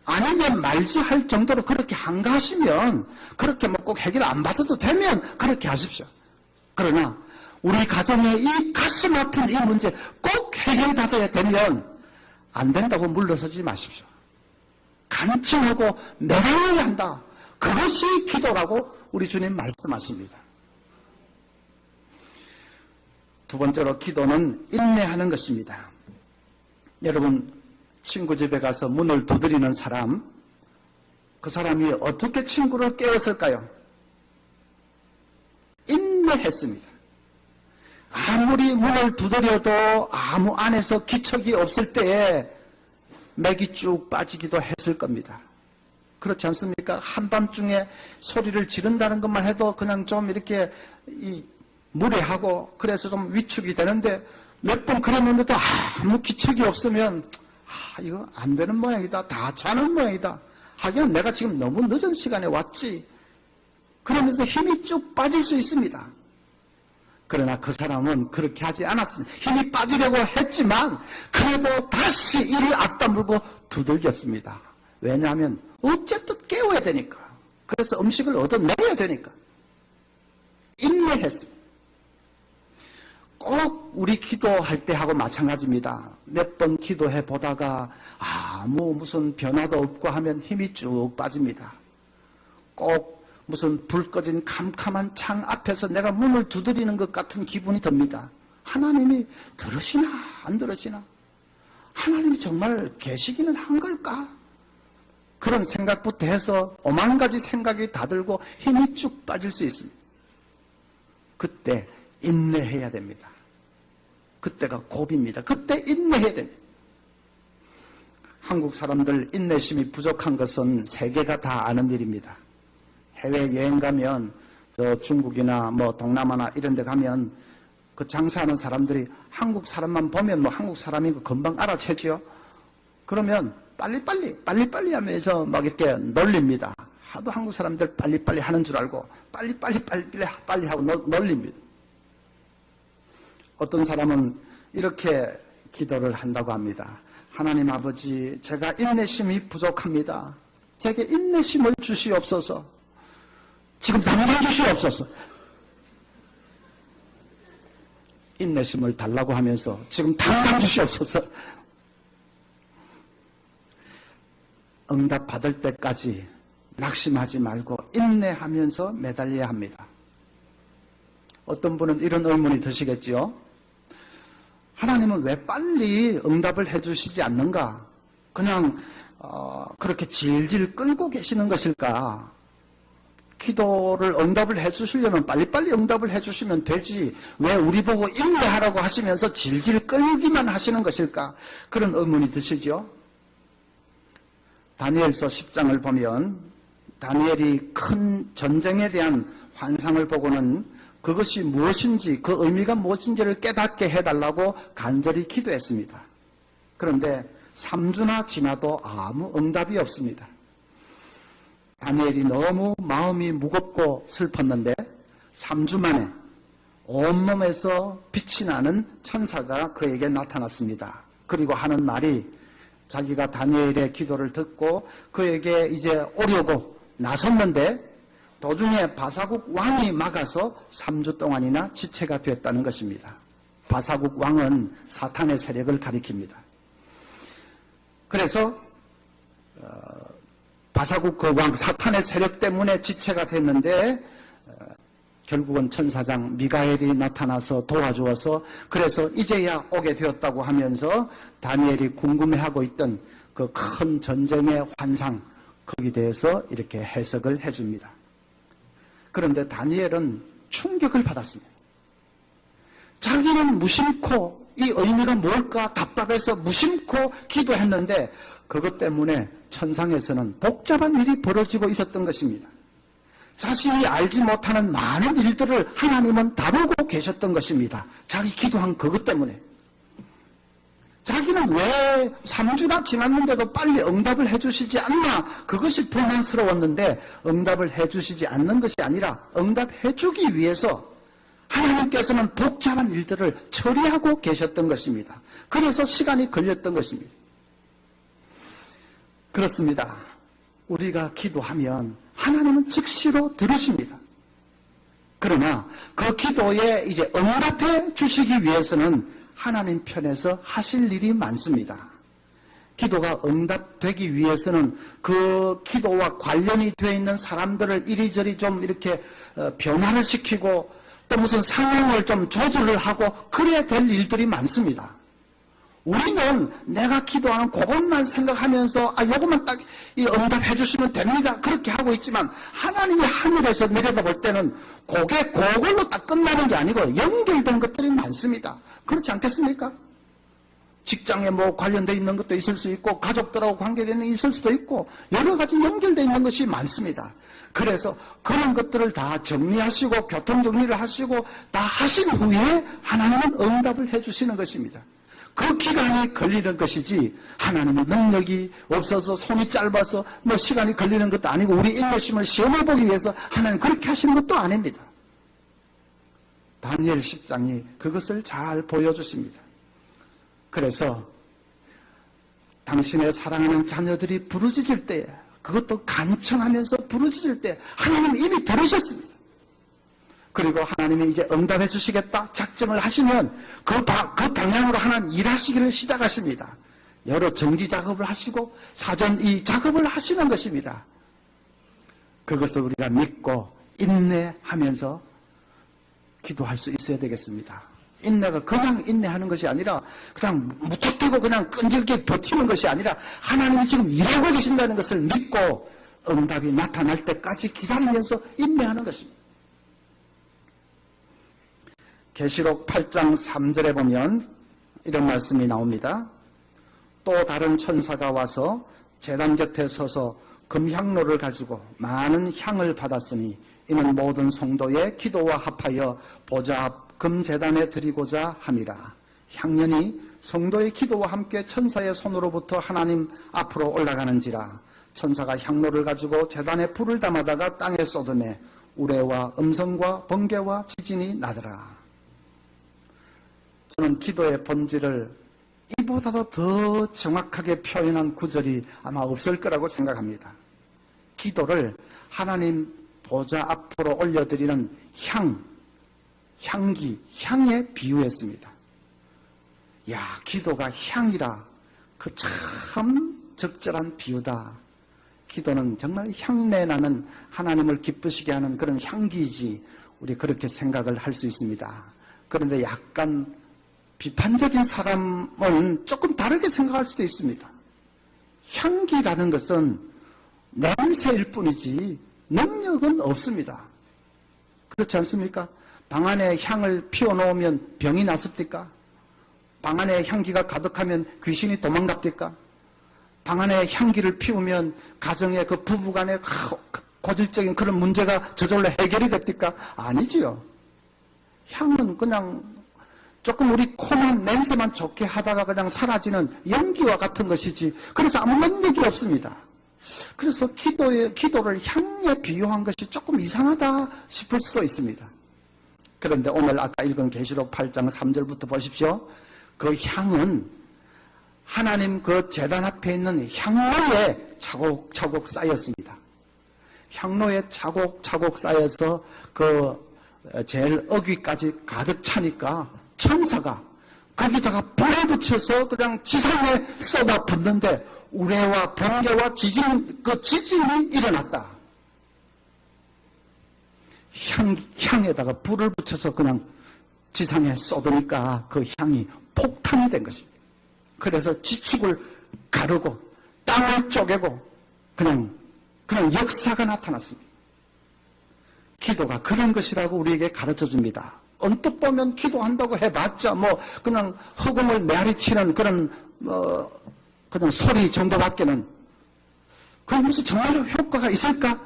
아니면 말지 할 정도로 그렇게 한가하시면 그렇게 뭐 꼭 해결 안 받아도 되면 그렇게 하십시오. 그러나 우리 가정의 이 가슴 아픈 이 문제 꼭 해결받아야 되면 안 된다고 물러서지 마십시오. 간청하고 매달려야 한다. 그것이 기도라고 우리 주님 말씀하십니다. 두 번째로 기도는 인내하는 것입니다. 여러분 친구 집에 가서 문을 두드리는 사람, 그 사람이 어떻게 친구를 깨웠을까요? 인내했습니다. 아무리 문을 두드려도 아무 안에서 기척이 없을 때에 맥이 쭉 빠지기도 했을 겁니다. 그렇지 않습니까? 한밤중에 소리를 지른다는 것만 해도 그냥 좀 이렇게 무례하고 그래서 좀 위축이 되는데 몇 번 그랬는데도 아무 기척이 없으면 이거 안 되는 모양이다. 다 자는 모양이다. 하긴 내가 지금 너무 늦은 시간에 왔지. 그러면서 힘이 쭉 빠질 수 있습니다. 그러나 그 사람은 그렇게 하지 않았습니다. 힘이 빠지려고 했지만 그래도 다시 이를 앞다물고 두들겼습니다. 왜냐하면 어쨌든 깨워야 되니까. 그래서 음식을 얻어내야 되니까. 인내했습니다. 꼭 우리 기도할 때하고 마찬가지입니다. 몇 번 기도해 보다가 무슨 변화도 없고 하면 힘이 쭉 빠집니다. 꼭 무슨 불 꺼진 캄캄한 창 앞에서 내가 문을 두드리는 것 같은 기분이 듭니다. 하나님이 들으시나 안 들으시나? 하나님이 정말 계시기는 한 걸까? 그런 생각부터 해서 오만 가지 생각이 다 들고 힘이 쭉 빠질 수 있습니다. 그때 인내해야 됩니다. 그때가 고비입니다. 그때 인내해야 됩니다. 한국 사람들 인내심이 부족한 것은 세계가 다 아는 일입니다. 해외여행 가면 저 중국이나 뭐 동남아나 이런 데 가면 그 장사하는 사람들이 한국 사람만 보면 뭐 한국 사람인 거 금방 알아채죠. 그러면 빨리빨리 하면서 막 이렇게 놀립니다. 하도 한국 사람들 빨리빨리 하는 줄 알고 빨리 하고 놀립니다. 어떤 사람은 이렇게 기도를 한다고 합니다. 하나님 아버지, 제가 인내심이 부족합니다. 제게 인내심을 주시옵소서. 지금 당장 주시옵소서. 인내심을 달라고 하면서 지금 당장 주시옵소서. 응답 받을 때까지 낙심하지 말고 인내하면서 매달려야 합니다. 어떤 분은 이런 의문이 드시겠지요? 하나님은 왜 빨리 응답을 해주시지 않는가? 그냥 그렇게 질질 끌고 계시는 것일까? 기도를 응답을 해주시려면 빨리빨리 응답을 해주시면 되지. 왜 우리 보고 인내하라고 하시면서 질질 끌기만 하시는 것일까? 그런 의문이 드시죠? 다니엘서 10장을 보면 다니엘이 큰 전쟁에 대한 환상을 보고는 그것이 무엇인지, 그 의미가 무엇인지를 깨닫게 해달라고 간절히 기도했습니다. 그런데 3주나 지나도 아무 응답이 없습니다. 다니엘이 너무 마음이 무겁고 슬펐는데 3주 만에 온몸에서 빛이 나는 천사가 그에게 나타났습니다. 그리고 하는 말이, 자기가 다니엘의 기도를 듣고 그에게 이제 오려고 나섰는데 도중에 바사국 왕이 막아서 3주 동안이나 지체가 됐다는 것입니다. 바사국 왕은 사탄의 세력을 가리킵니다. 그래서 바사국 그 왕 사탄의 세력 때문에 지체가 됐는데 결국은 천사장 미가엘이 나타나서 도와주어서, 그래서 이제야 오게 되었다고 하면서 다니엘이 궁금해하고 있던 그 큰 전쟁의 환상, 거기에 대해서 이렇게 해석을 해줍니다. 그런데 다니엘은 충격을 받았습니다. 자기는 무심코 이 의미가 뭘까 답답해서 무심코 기도했는데 그것 때문에 천상에서는 복잡한 일이 벌어지고 있었던 것입니다. 자신이 알지 못하는 많은 일들을 하나님은 다루고 계셨던 것입니다. 자기 기도한 그것 때문에. 자기는 왜 3주나 지났는데도 빨리 응답을 해주시지 않나, 그것이 불만스러웠는데 응답을 해주시지 않는 것이 아니라 응답해주기 위해서 하나님께서는 복잡한 일들을 처리하고 계셨던 것입니다. 그래서 시간이 걸렸던 것입니다. 그렇습니다. 우리가 기도하면 하나님은 즉시로 들으십니다. 그러나 그 기도에 이제 응답해 주시기 위해서는 하나님 편에서 하실 일이 많습니다. 기도가 응답되기 위해서는 그 기도와 관련이 되어 있는 사람들을 이리저리 좀 이렇게 변화를 시키고 또 무슨 상황을 좀 조절을 하고 그래야 될 일들이 많습니다. 우리는 내가 기도하는 그것만 생각하면서 요것만 딱 응답해 주시면 됩니다, 그렇게 하고 있지만 하나님이 하늘에서 내려다볼 때는 그걸로 딱 끝나는 게 아니고 연결된 것들이 많습니다. 그렇지 않겠습니까? 직장에 뭐 관련되어 있는 것도 있을 수 있고 가족들하고 관계되는 게 있을 수도 있고 여러 가지 연결되어 있는 것이 많습니다. 그래서 그런 것들을 다 정리하시고 교통정리를 하시고 다 하신 후에 하나님은 응답을 해 주시는 것입니다. 그 기간이 걸리는 것이지 하나님의 능력이 없어서 손이 짧아서 뭐 시간이 걸리는 것도 아니고 우리 인내심을 시험해보기 위해서 하나님 그렇게 하시는 것도 아닙니다. 다니엘 10장이 그것을 잘 보여주십니다. 그래서 당신의 사랑하는 자녀들이 부르짖을 때, 그것도 간청하면서 부르짖을 때 하나님 이미 들으셨습니다. 그리고 하나님이 이제 응답해 주시겠다 작정을 하시면 그 방향으로 하나님 일하시기를 시작하십니다. 여러 정지 작업을 하시고 사전 이 작업을 하시는 것입니다. 그것을 우리가 믿고 인내하면서 기도할 수 있어야 되겠습니다. 인내가 그냥 인내하는 것이 아니라 그냥 무턱대고 그냥 끈질기게 버티는 것이 아니라 하나님이 지금 일하고 계신다는 것을 믿고 응답이 나타날 때까지 기다리면서 인내하는 것입니다. 계시록 8장 3절에 보면 이런 말씀이 나옵니다. 또 다른 천사가 와서 제단 곁에 서서 금향로를 가지고 많은 향을 받았으니 이는 모든 성도의 기도와 합하여 보좌 앞 금제단에 드리고자 함이라. 향연이 성도의 기도와 함께 천사의 손으로부터 하나님 앞으로 올라가는지라. 천사가 향로를 가지고 제단에 불을 담아다가 땅에 쏟음에 우레와 음성과 번개와 지진이 나더라. 저는 기도의 본질을 이보다도 더 정확하게 표현한 구절이 아마 없을 거라고 생각합니다. 기도를 하나님 보좌 앞으로 올려드리는 향기, 향에 비유했습니다. 야, 기도가 향이라. 그 참 적절한 비유다. 기도는 정말 향내나는 하나님을 기쁘시게 하는 그런 향기이지, 우리 그렇게 생각을 할 수 있습니다. 그런데 약간 비판적인 사람은 조금 다르게 생각할 수도 있습니다. 향기라는 것은 냄새일 뿐이지 능력은 없습니다. 그렇지 않습니까? 방 안에 향을 피워놓으면 병이 났습니까? 방 안에 향기가 가득하면 귀신이 도망갑니까? 방 안에 향기를 피우면 가정의 그 부부간의 고질적인 그런 문제가 저절로 해결이 됩니까? 아니지요. 향은 그냥 조금 우리 코만 냄새만 좋게 하다가 그냥 사라지는 연기와 같은 것이지, 그래서 아무 능력이 없습니다. 그래서 기도를 향에 비유한 것이 조금 이상하다 싶을 수도 있습니다. 그런데 오늘 아까 읽은 계시록 8장 3절부터 보십시오. 그 향은 하나님 그 제단 앞에 있는 향로에 차곡차곡 쌓였습니다. 향로에 차곡차곡 쌓여서 그 제일 어귀까지 가득 차니까 천사가 거기다가 불을 붙여서 그냥 지상에 쏟아 붓는데 우레와 번개와 지진이 일어났다. 향에다가 불을 붙여서 그냥 지상에 쏟으니까 그 향이 폭탄이 된 것입니다. 그래서 지축을 가르고 땅을 쪼개고 그냥 역사가 나타났습니다. 기도가 그런 것이라고 우리에게 가르쳐 줍니다. 언뜻 보면 기도한다고 해봤자 그냥 허공을 메아리치는 그런 그냥 소리 정도밖에는 그게 무슨 정말로 효과가 있을까?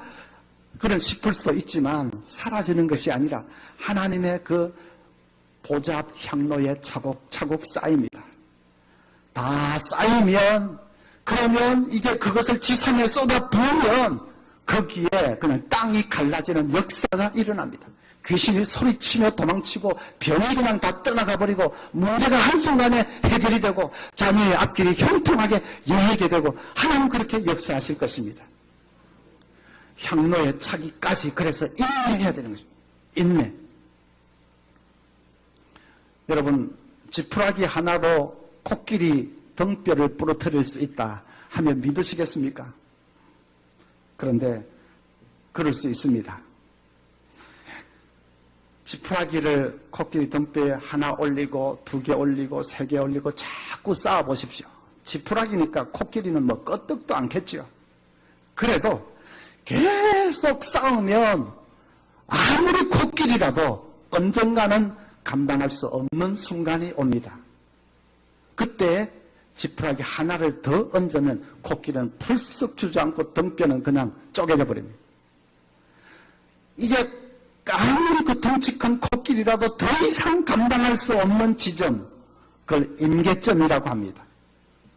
그런 싶을 수도 있지만 사라지는 것이 아니라 하나님의 그 보좌 앞 향로에 차곡차곡 쌓입니다. 다 쌓이면 그러면 이제 그것을 지상에 쏟아 부으면 거기에 그냥 땅이 갈라지는 역사가 일어납니다. 귀신이 소리치며 도망치고 병이 그냥 다 떠나가 버리고 문제가 한순간에 해결이 되고 자녀의 앞길이 형통하게 열리게 되고 하나님 그렇게 역사하실 것입니다. 향로에 차기까지 그래서 인내해야 되는 것입니다. 인내. 여러분 지푸라기 하나로 코끼리 등뼈를 부러뜨릴 수 있다 하면 믿으시겠습니까? 그런데 그럴 수 있습니다. 지푸라기를 코끼리 등뼈에 하나 올리고 2개 올리고 3개 올리고 자꾸 쌓아 보십시오. 지푸라기니까 코끼리는 끄떡도 않겠죠. 그래도 계속 쌓으면 아무리 코끼리라도 언젠가는 감당할 수 없는 순간이 옵니다. 그때 지푸라기 하나를 더 얹으면 코끼리는 풀썩 주저앉고 등뼈는 그냥 쪼개져 버립니다. 이제 아무리 그 덩치큰 코끼리라도 더 이상 감당할 수 없는 지점, 그걸 임계점이라고 합니다.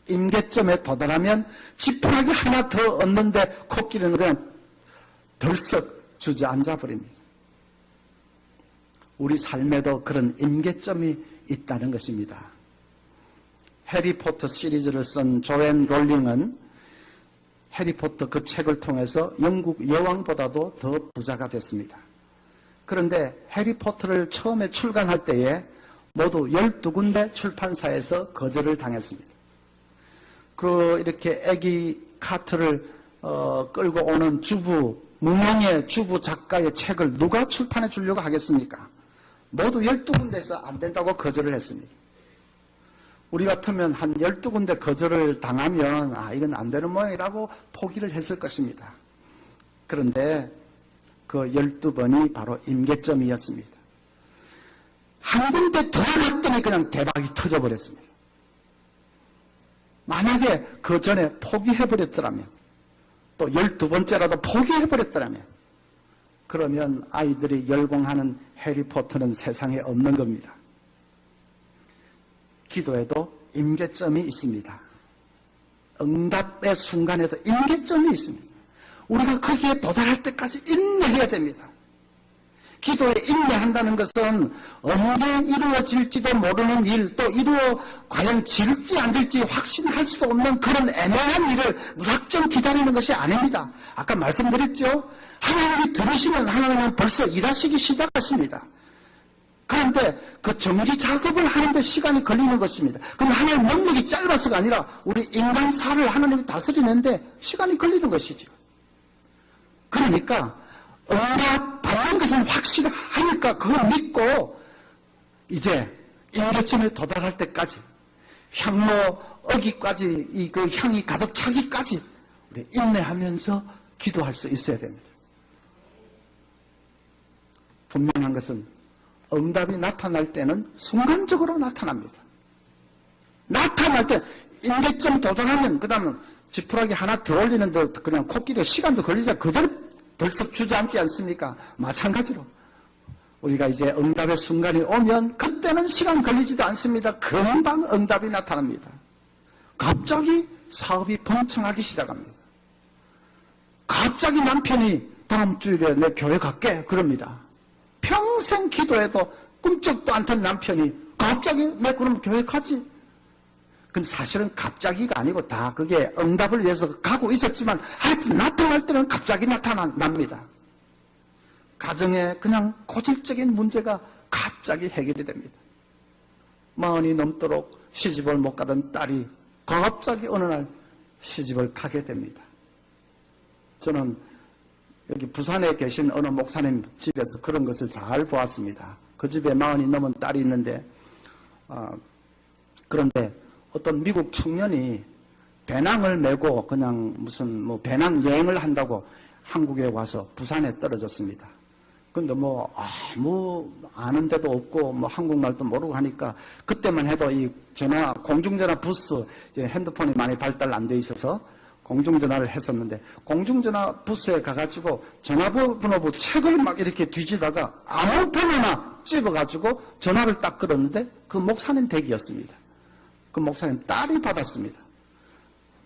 임계점에 도달하면 지푸라기 하나 더 얹는데 코끼리는 그냥 덜썩 주저앉아 버립니다. 우리 삶에도 그런 임계점이 있다는 것입니다. 해리포터 시리즈를 쓴 조앤 롤링은 해리포터 그 책을 통해서 영국 여왕보다도 더 부자가 됐습니다. 그런데 해리포터를 처음에 출간할 때에 모두 12군데 출판사에서 거절을 당했습니다. 이렇게 애기 카트를 끌고 오는 무명의 주부 작가의 책을 누가 출판해 주려고 하겠습니까? 모두 12군데에서 안 된다고 거절을 했습니다. 우리 같으면 한 12군데 거절을 당하면 이건 안 되는 모양이라고 포기를 했을 것입니다. 그런데 그 12번이 바로 임계점이었습니다. 한 군데 더 갔더니 그냥 대박이 터져버렸습니다. 만약에 그 전에 포기해버렸더라면 또 12번째라도 포기해버렸더라면 그러면 아이들이 열광하는 해리포터는 세상에 없는 겁니다. 기도에도 임계점이 있습니다. 응답의 순간에도 임계점이 있습니다. 우리가 거기에 도달할 때까지 인내해야 됩니다. 기도에 인내한다는 것은 언제 이루어질지도 모르는 일, 또 과연 질지 안 질지 확신할 수도 없는 그런 애매한 일을 무작정 기다리는 것이 아닙니다. 아까 말씀드렸죠? 하나님이 들으시면 하나님은 벌써 일하시기 시작하십니다. 그런데 그 정지 작업을 하는데 시간이 걸리는 것입니다. 근데 하나님 능력이 짧아서가 아니라 우리 인간사를 하나님이 다스리는데 시간이 걸리는 것이죠. 그러니까 응답 받는 것은 확실하니까 그걸 믿고 이제 임계점에 도달할 때까지 향로 어기까지 그 향이 가득 차기까지 우리 인내하면서 기도할 수 있어야 됩니다. 분명한 것은 응답이 나타날 때는 순간적으로 나타납니다. 나타날 때 임계점 도달하면 그 다음은 지푸라기 하나 더 올리는데 그냥 코끼리 시간도 걸리자 그대로 덜썩 주저앉지 않습니까? 마찬가지로 우리가 이제 응답의 순간이 오면 그때는 시간 걸리지도 않습니다. 금방 응답이 나타납니다. 갑자기 사업이 번창하기 시작합니다. 갑자기 남편이 다음 주일에 내 교회 갈게 그럽니다. 평생 기도해도 꿈쩍도 않던 남편이 갑자기 내 그럼 교회 가지. 근데 사실은 갑자기가 아니고 다 그게 응답을 위해서 가고 있었지만 하여튼 나타날 때는 갑자기 나타납니다. 가정에 그냥 고질적인 문제가 갑자기 해결이 됩니다. 40이 넘도록 시집을 못 가던 딸이 갑자기 어느 날 시집을 가게 됩니다. 저는 여기 부산에 계신 어느 목사님 집에서 그런 것을 잘 보았습니다. 그 집에 40이 넘은 딸이 있는데 그런데 어떤 미국 청년이 배낭을 메고 그냥 무슨 뭐 배낭 여행을 한다고 한국에 와서 부산에 떨어졌습니다. 근데 뭐 아무 아는 데도 없고 뭐 한국말도 모르고 하니까 그때만 해도 이 전화 공중전화 부스 이제 핸드폰이 많이 발달 안 돼 있어서 공중전화를 했었는데 공중전화 부스에 가가지고 전화번호 책을 막 이렇게 뒤지다가 아무 번호나 찝어가지고 전화를 딱 걸었는데 그 목사님 댁이었습니다. 그 목사님 딸이 받았습니다.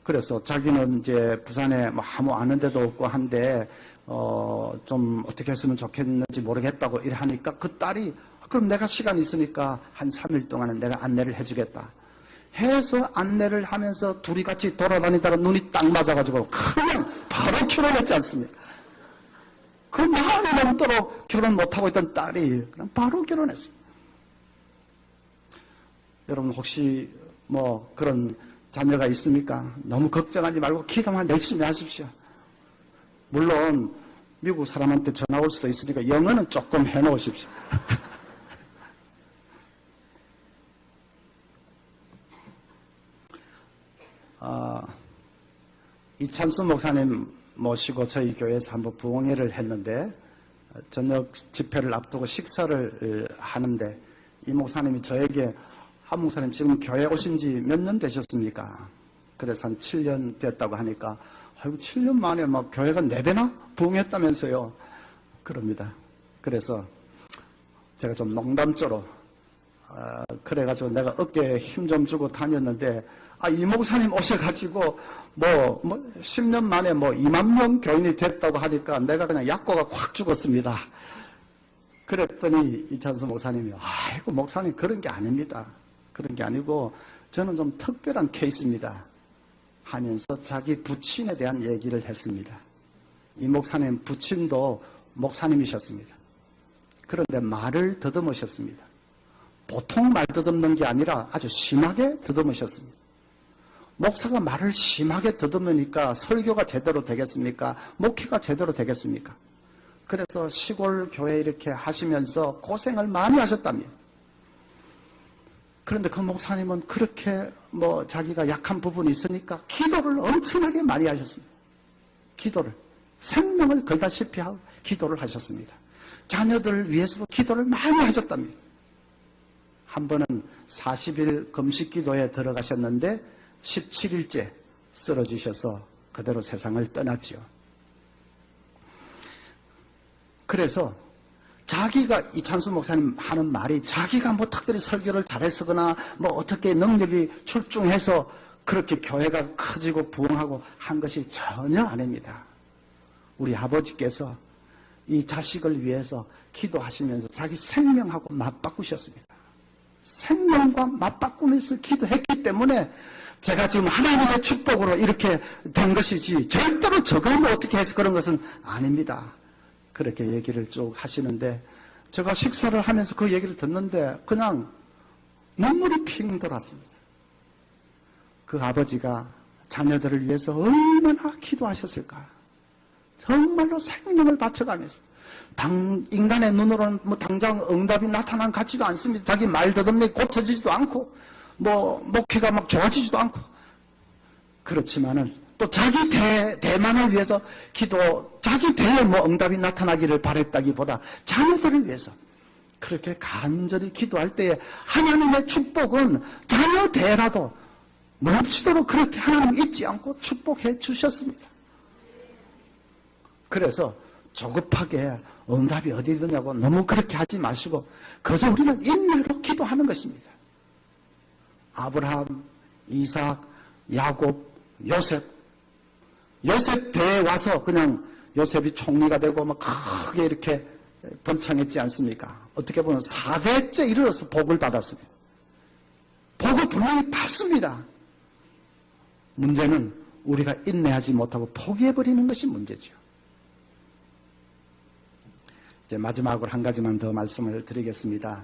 그래서 자기는 이제 부산에 뭐 아무 아는 데도 없고 한데 좀 어떻게 했으면 좋겠는지 모르겠다고 이러니까 그 딸이 그럼 내가 시간 있으니까 한 3일 동안은 내가 안내를 해주겠다 해서 안내를 하면서 둘이 같이 돌아다니다가 눈이 딱 맞아가지고 그냥 바로 결혼했지 않습니까? 그 40이 넘도록 결혼 못하고 있던 딸이 그냥 바로 결혼했습니다. 여러분 혹시 뭐 그런 자녀가 있습니까? 너무 걱정하지 말고 기도만 열심히 하십시오. 물론 미국 사람한테 전화 올 수도 있으니까 영어는 조금 해놓으십시오. 이찬수 목사님 모시고 저희 교회에서 한번 부흥회를 했는데 저녁 집회를 앞두고 식사를 하는데 이 목사님이 저에게 한 목사님 지금 교회 오신 지 몇 년 되셨습니까? 그래서 한 7년 됐다고 하니까 아이고 7년 만에 막 교회가 4배나 부흥했다면서요. 그럽니다. 그래서 제가 좀 농담조로 그래가지고 내가 어깨에 힘 좀 주고 다녔는데 이 목사님 오셔가지고 뭐 10년 만에 뭐 2만 명 교인이 됐다고 하니까 내가 그냥 약고가 확 죽었습니다. 그랬더니 이찬수 목사님이 아이고 목사님 그런 게 아닙니다. 그런 게 아니고 저는 좀 특별한 케이스입니다 하면서 자기 부친에 대한 얘기를 했습니다. 이 목사님 부친도 목사님이셨습니다. 그런데 말을 더듬으셨습니다. 보통 말 더듬는 게 아니라 아주 심하게 더듬으셨습니다. 목사가 말을 심하게 더듬으니까 설교가 제대로 되겠습니까? 목회가 제대로 되겠습니까? 그래서 시골 교회 이렇게 하시면서 고생을 많이 하셨답니다. 그런데 그 목사님은 그렇게 뭐 자기가 약한 부분이 있으니까 기도를 엄청나게 많이 하셨습니다. 기도를 생명을 걸다시피 하고 기도를 하셨습니다. 자녀들을 위해서도 기도를 많이 하셨답니다. 한 번은 40일 금식 기도에 들어가셨는데 17일째 쓰러지셔서 그대로 세상을 떠났지요. 그래서 자기가 이찬수 목사님 하는 말이 자기가 뭐 특별히 설교를 잘했거나 뭐 어떻게 능력이 출중해서 그렇게 교회가 커지고 부흥하고 한 것이 전혀 아닙니다. 우리 아버지께서 이 자식을 위해서 기도하시면서 자기 생명하고 맞바꾸셨습니다. 생명과 맞바꾸면서 기도했기 때문에 제가 지금 하나님의 축복으로 이렇게 된 것이지 절대로 저거 뭐 어떻게 해서 그런 것은 아닙니다. 그렇게 얘기를 쭉 하시는데 제가 식사를 하면서 그 얘기를 듣는데 그냥 눈물이 핑 돌았습니다. 그 아버지가 자녀들을 위해서 얼마나 기도하셨을까. 정말로 생명을 바쳐가면서 인간의 눈으로는 뭐 당장 응답이 나타난 것 같지도 않습니다. 자기 말 더듬니 고쳐지지도 않고 뭐 목회가 막 좋아지지도 않고 그렇지만은 또 자기 대만을 위해서 자기 대에 뭐 응답이 나타나기를 바랬다기보다 자녀들을 위해서 그렇게 간절히 기도할 때에 하나님의 축복은 자녀 대라도 멈추도록 그렇게 하나님 잊지 않고 축복해 주셨습니다. 그래서 조급하게 응답이 어디 있느냐고 너무 그렇게 하지 마시고 그저 우리는 인내로 기도하는 것입니다. 아브라함, 이삭, 야곱, 요셉 배에 와서 그냥 요셉이 총리가 되고 막 크게 이렇게 번창했지 않습니까? 어떻게 보면 4대째 이르러서 복을 받았습니다. 복을 분명히 받습니다. 문제는 우리가 인내하지 못하고 포기해버리는 것이 문제죠. 이제 마지막으로 한 가지만 더 말씀을 드리겠습니다.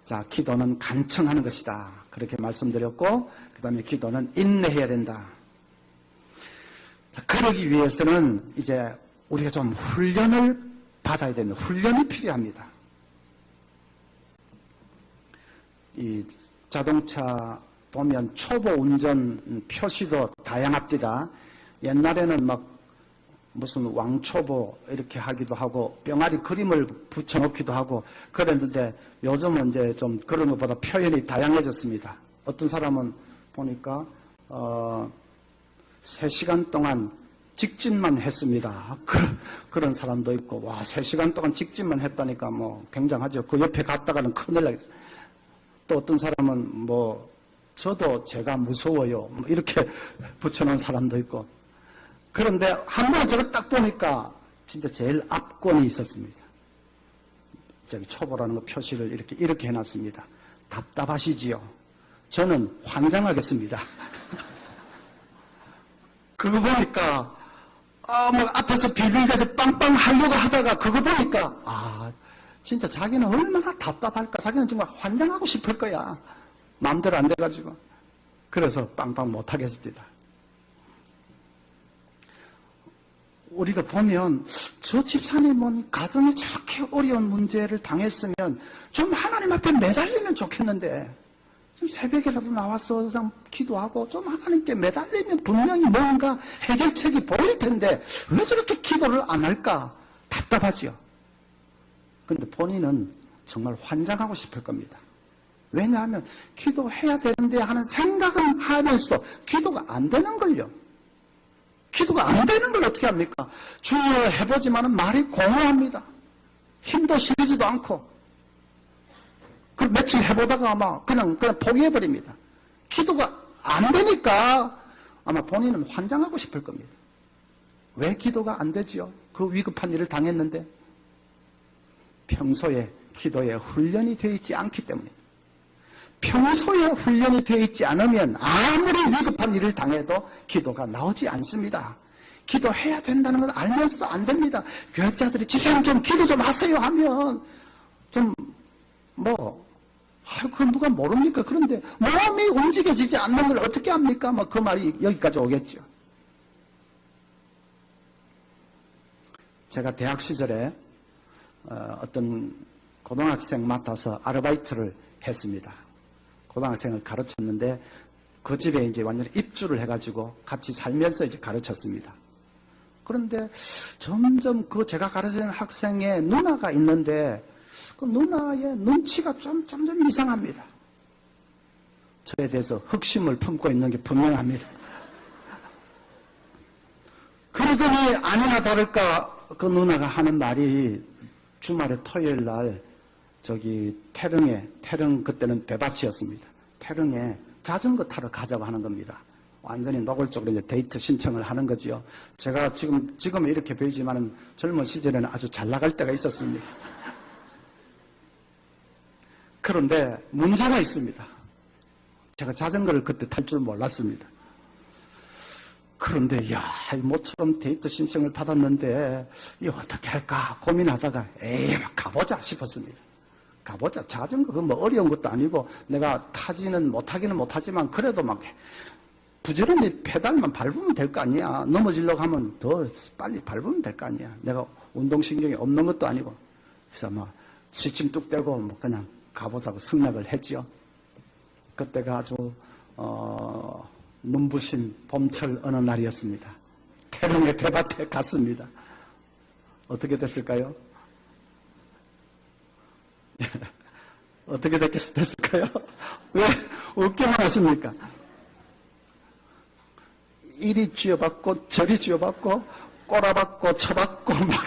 자, 기도는 간청하는 것이다. 그렇게 말씀드렸고, 그 다음에 기도는 인내해야 된다. 자, 그러기 위해서는 이제 우리가 좀 훈련을 받아야 되는 훈련이 필요합니다. 이 자동차 보면 초보 운전 표시도 다양합니다. 옛날에는 막 무슨 왕초보 이렇게 하기도 하고 병아리 그림을 붙여놓기도 하고 그랬는데 요즘은 이제 좀 그런 것보다 표현이 다양해졌습니다. 어떤 사람은 보니까 3시간 동안 직진만 했습니다. 그런 사람도 있고, 와, 3시간 동안 직진만 했다니까 뭐 굉장하죠. 그 옆에 갔다가는 큰일 나겠어요. 또 어떤 사람은 뭐 저도 제가 무서워요 뭐 이렇게 붙여놓은 사람도 있고. 그런데 한 번 제가 딱 보니까 진짜 제일 앞권이 있었습니다. 저기 초보라는 거 표시를 이렇게 해놨습니다. 답답하시지요? 저는 환장하겠습니다. 그거 보니까 뭐 앞에서 빌빌대서 빵빵 하려고 하다가 그거 보니까 진짜 자기는 얼마나 답답할까. 자기는 정말 환장하고 싶을 거야. 마음대로 안 돼가지고. 그래서 빵빵 못하겠습니다. 우리가 보면 저 집사님은 가정에 저렇게 어려운 문제를 당했으면 좀 하나님 앞에 매달리면 좋겠는데 좀 새벽에라도 나와서 그냥 기도하고 좀 하나님께 매달리면 분명히 뭔가 해결책이 보일 텐데 왜 저렇게 기도를 안 할까? 답답하지요. 그런데 본인은 정말 환장하고 싶을 겁니다. 왜냐하면 기도해야 되는데 하는 생각은 하면서도 기도가 안 되는 걸요. 기도가 안 되는 걸 어떻게 합니까? 주여 해보지만은 말이 공허합니다. 힘도 실리지도 않고. 그 며칠 해보다가 아마 그냥 포기해버립니다. 기도가 안 되니까 아마 본인은 환장하고 싶을 겁니다. 왜 기도가 안 되지요? 그 위급한 일을 당했는데 평소에 기도에 훈련이 되어 있지 않기 때문입니다. 평소에 훈련이 되어 있지 않으면 아무리 위급한 일을 당해도 기도가 나오지 않습니다. 기도해야 된다는 걸 알면서도 안 됩니다. 교육자들이 집사님 좀 기도 좀 하세요 하면 그건 누가 모릅니까? 그런데 몸이 움직여지지 않는 걸 어떻게 합니까? 그 말이 여기까지 오겠죠. 제가 대학 시절에 어떤 고등학생 맡아서 아르바이트를 했습니다. 고등학생을 가르쳤는데 그 집에 이제 완전히 입주를 해가지고 같이 살면서 이제 가르쳤습니다. 그런데 점점 제가 가르치는 학생의 누나가 있는데 그 누나의 눈치가 점점 이상합니다. 저에 대해서 흑심을 품고 있는 게 분명합니다. 그러더니 아니나 다를까 그 누나가 하는 말이 주말에 토요일 날 태릉 그때는 배밭이었습니다. 태릉에 자전거 타러 가자고 하는 겁니다. 완전히 노골적으로 이제 데이트 신청을 하는 거지요. 제가 지금은 이렇게 보이지만은 젊은 시절에는 아주 잘 나갈 때가 있었습니다. 그런데 문제가 있습니다. 제가 자전거를 그때 탈 줄 몰랐습니다. 그런데 모처럼 데이트 신청을 받았는데 이거 어떻게 할까 고민하다가 가보자 싶었습니다. 가보자. 자전거 그거 어려운 것도 아니고 내가 타지는 못하지만 그래도 부지런히 페달만 밟으면 될 거 아니야. 넘어지려고 하면 더 빨리 밟으면 될 거 아니야. 내가 운동신경이 없는 것도 아니고. 그래서 지침 뚝 떼고 그냥 가보자고 승낙을 했지요. 그때가 아주 눈부신 봄철 어느 날이었습니다. 태릉의 배밭에 갔습니다. 어떻게 됐을까요? 어떻게 됐을까요? 왜 웃기만 하십니까? 이리 쥐어받고 저리 쥐어받고 꼬라박고 쳐박고 막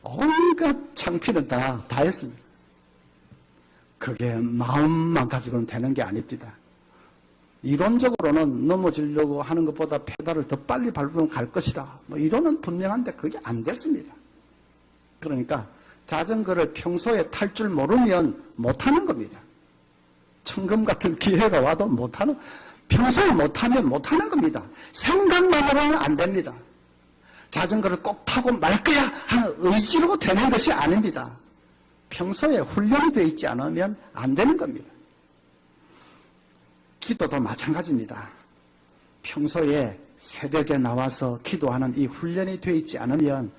온갖 창피는 다 했습니다. 그게 마음만 가지고는 되는 게 아닙니다. 이론적으로는 넘어지려고 하는 것보다 페달을 더 빨리 밟으면 갈 것이다. 뭐 이론은 분명한데 그게 안 됐습니다. 그러니까 자전거를 평소에 탈 줄 모르면 못하는 겁니다. 천금 같은 기회가 와도 평소에 못하면 못하는 겁니다. 생각만으로는 안 됩니다. 자전거를 꼭 타고 말 거야 하는 의지로 되는 것이 아닙니다. 평소에 훈련이 되어 있지 않으면 안 되는 겁니다. 기도도 마찬가지입니다. 평소에 새벽에 나와서 기도하는 이 훈련이 되어 있지 않으면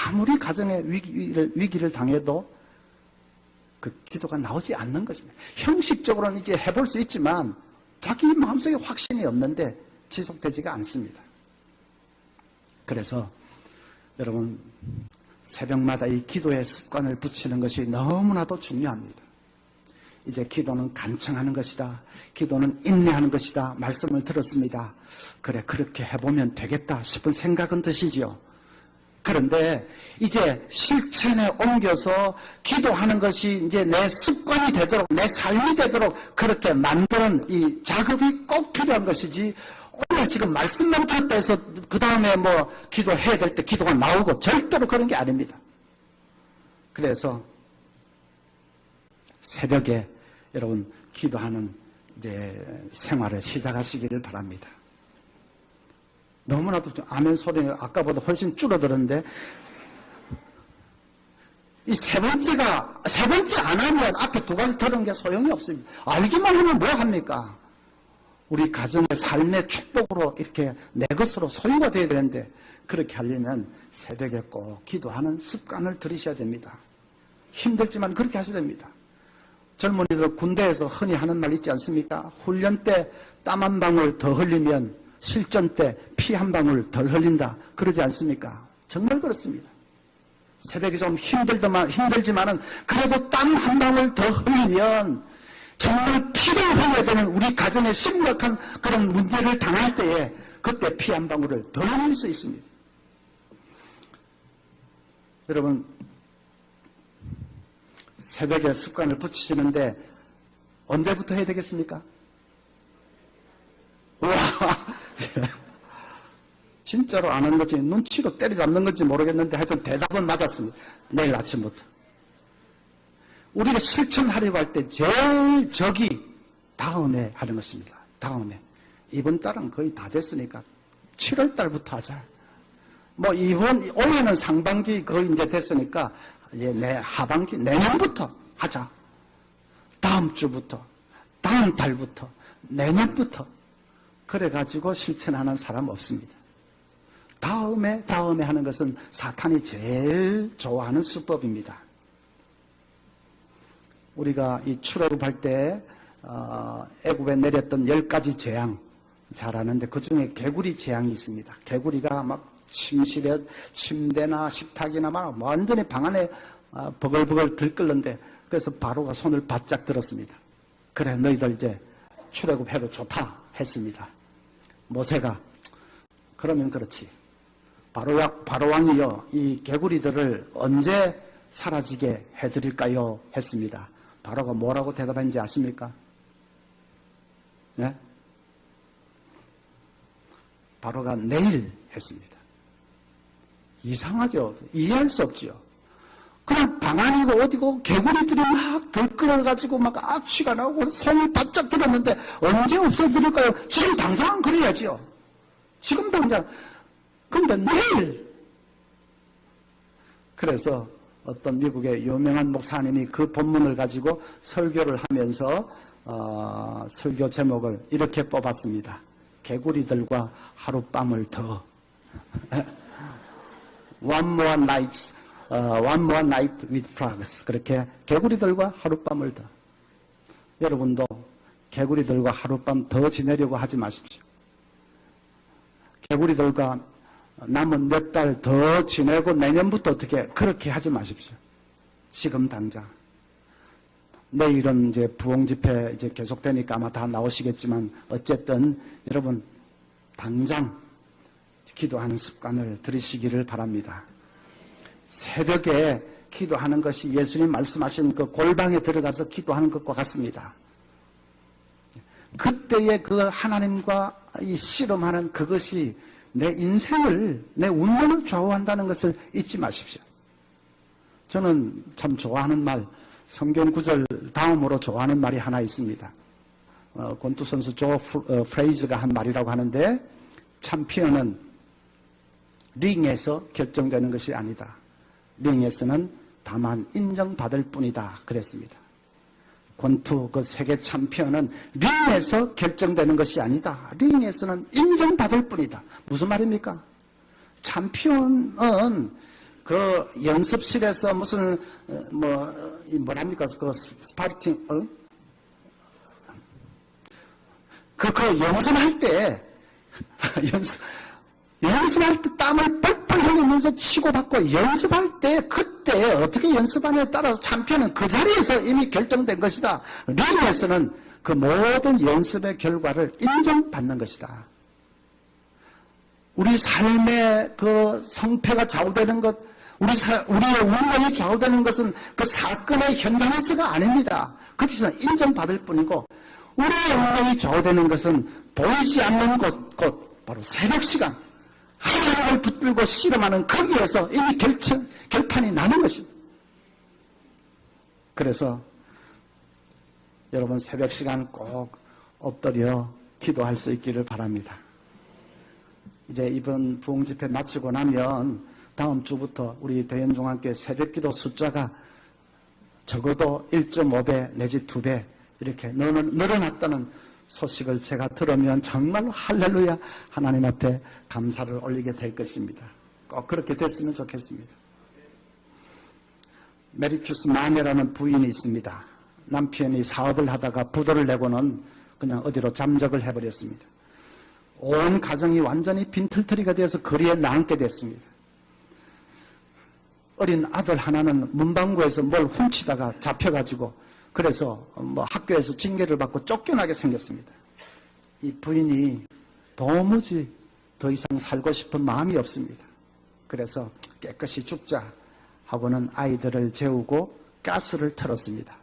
아무리 가정의 위기를 당해도 그 기도가 나오지 않는 것입니다. 형식적으로는 이제 해볼 수 있지만 자기 마음속에 확신이 없는데 지속되지가 않습니다. 그래서 여러분 새벽마다 이 기도의 습관을 붙이는 것이 너무나도 중요합니다. 이제 기도는 간청하는 것이다. 기도는 인내하는 것이다. 말씀을 들었습니다. 그래 그렇게 해보면 되겠다 싶은 생각은 드시죠. 그런데 이제 실천에 옮겨서 기도하는 것이 이제 내 습관이 되도록 내 삶이 되도록 그렇게 만드는 이 작업이 꼭 필요한 것이지 오늘 지금 말씀만 들었다 해서 그 다음에 뭐 기도해야 될 때 기도가 나오고 절대로 그런 게 아닙니다. 그래서 새벽에 여러분 기도하는 이제 생활을 시작하시기를 바랍니다. 너무나도 아멘 소리는 아까보다 훨씬 줄어들었는데 이 세 번째 안 하면 앞에 두 가지 들은 게 소용이 없습니다. 알기만 하면 뭐 합니까? 우리 가정의 삶의 축복으로 이렇게 내 것으로 소유가 되어야 되는데 그렇게 하려면 새벽에 꼭 기도하는 습관을 들이셔야 됩니다. 힘들지만 그렇게 하셔야 됩니다. 젊은이들 군대에서 흔히 하는 말 있지 않습니까? 훈련 때 땀 한 방울 더 흘리면 실전 때 피 한 방울 덜 흘린다. 그러지 않습니까? 정말 그렇습니다. 새벽에 좀 힘들지만은 그래도 땀 한 방울 더 흘리면 정말 피를 흘려야 되는 우리 가정에 심각한 그런 문제를 당할 때에 그때 피 한 방울을 덜 흘릴 수 있습니다. 여러분 새벽에 습관을 붙이시는데 언제부터 해야 되겠습니까? 우와 진짜로 안 하는 건지 눈치로 때려잡는 건지 모르겠는데 하여튼 대답은 맞았습니다. 내일 아침부터. 우리가 실천하려고 할 때 제일 적이 다음에 하는 것입니다. 다음에. 이번 달은 거의 다 됐으니까 7월 달부터 하자. 뭐 올해는 상반기 거의 이제 됐으니까 이제 하반기 내년부터 하자. 다음 주부터, 다음 달부터, 내년부터. 그래가지고 실천하는 사람 없습니다. 다음에 하는 것은 사탄이 제일 좋아하는 수법입니다. 우리가 이 출애굽할 때 애굽에 내렸던 10가지 재앙 잘 아는데 그 중에 개구리 재앙이 있습니다. 개구리가 막 침대나 식탁이나 막 완전히 방 안에 버글버글 들끓는데 그래서 바로가 손을 바짝 들었습니다. 그래 너희들 이제 출애굽해도 좋다 했습니다. 모세가 그러면 그렇지. 바로왕이요 이 개구리들을 언제 사라지게 해드릴까요? 했습니다. 바로가 뭐라고 대답했는지 아십니까? 네? 바로가 내일 했습니다. 이상하죠? 이해할 수 없죠? 그냥 방 안이고 어디고 개구리들이 막 들끓어가지고 막 악취가 나고 손을 바짝 들었는데 언제 없애드릴까요? 지금 당장 그래야죠. 지금 당장. 근데 내일. 그래서 어떤 미국의 유명한 목사님이 그 본문을 가지고 설교를 하면서 설교 제목을 이렇게 뽑았습니다. 개구리들과 하룻밤을 더. One more night with frogs. 그렇게 개구리들과 하룻밤을 더. 여러분도 개구리들과 하룻밤 더 지내려고 하지 마십시오. 개구리들과 남은 몇 달 더 지내고 내년부터 어떻게 그렇게 하지 마십시오. 지금 당장. 내일은 이제 부흥 집회 이제 계속되니까 아마 다 나오시겠지만 어쨌든 여러분 당장 기도하는 습관을 들이시기를 바랍니다. 새벽에 기도하는 것이 예수님 말씀하신 그 골방에 들어가서 기도하는 것과 같습니다. 그때의 그 하나님과 이 씨름하는 그것이 내 인생을, 내 운명을 좌우한다는 것을 잊지 마십시오. 저는 참 좋아하는 말, 성경 구절 다음으로 좋아하는 말이 하나 있습니다. 권투 선수 조 프레이즈가 한 말이라고 하는데, 챔피언은 링에서 결정되는 것이 아니다. 링에서는 다만 인정받을 뿐이다. 그랬습니다. 권투 그 세계 챔피언은 링에서 결정되는 것이 아니다. 링에서는 인정받을 뿐이다. 무슨 말입니까? 챔피언은 그 연습실에서 무슨 뭐랍니까? 그 스파르팅 그 연습할 때 연습할 때 땀을 뻘뻘 흘리면서 치고받고 연습할 때 그때 어떻게 연습하냐에 따라서 챔피언은 그 자리에서 이미 결정된 것이다. 링에서는 그 모든 연습의 결과를 인정받는 것이다. 우리 삶의 그 성패가 좌우되는 것, 우리의 운명이 좌우되는 것은 그 사건의 현장에서가 아닙니다. 거기서는 인정받을 뿐이고, 우리의 운명이 좌우되는 것은 보이지 않는 곳 바로 새벽 시간, 하나님을 붙들고 씨름하는 거기에서 이미 결판이 나는 것입니다. 그래서 여러분 새벽 시간 꼭 엎드려 기도할 수 있기를 바랍니다. 이제 이번 부흥 집회 마치고 나면 다음 주부터 우리 대연종합교회 새벽기도 숫자가 적어도 1.5배 내지 2배 이렇게 늘어났다는 소식을 제가 들으면 정말로 할렐루야 하나님 앞에 감사를 올리게 될 것입니다. 꼭 그렇게 됐으면 좋겠습니다. 메리큐스 마네라는 부인이 있습니다. 남편이 사업을 하다가 부도를 내고는 그냥 어디로 잠적을 해버렸습니다. 온 가정이 완전히 빈털터리가 되어서 거리에 나앉게 됐습니다. 어린 아들 하나는 문방구에서 뭘 훔치다가 잡혀가지고 그래서 학교에서 징계를 받고 쫓겨나게 생겼습니다. 이 부인이 도무지 더 이상 살고 싶은 마음이 없습니다. 그래서 깨끗이 죽자 하고는 아이들을 재우고 가스를 틀었습니다.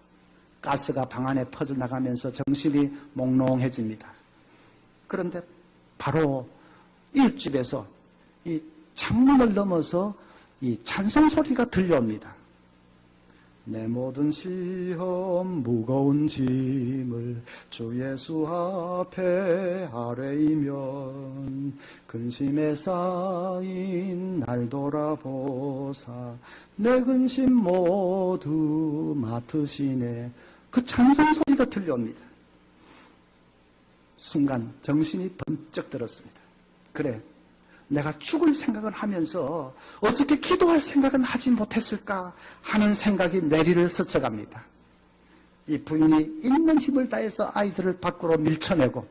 가스가 방 안에 퍼져나가면서 정신이 몽롱해집니다. 그런데 바로 이웃집에서 이 창문을 넘어서 이 찬송 소리가 들려옵니다. 내 모든 시험 무거운 짐을 주 예수 앞에 아뢰이면 근심에 쌓인 날 돌아보사 내 근심 모두 맡으시네. 그 찬송 소리가 들려옵니다. 순간 정신이 번쩍 들었습니다. 그래, 내가 죽을 생각을 하면서 어떻게 기도할 생각은 하지 못했을까 하는 생각이 내리를 스쳐갑니다. 이 부인이 있는 힘을 다해서 아이들을 밖으로 밀쳐내고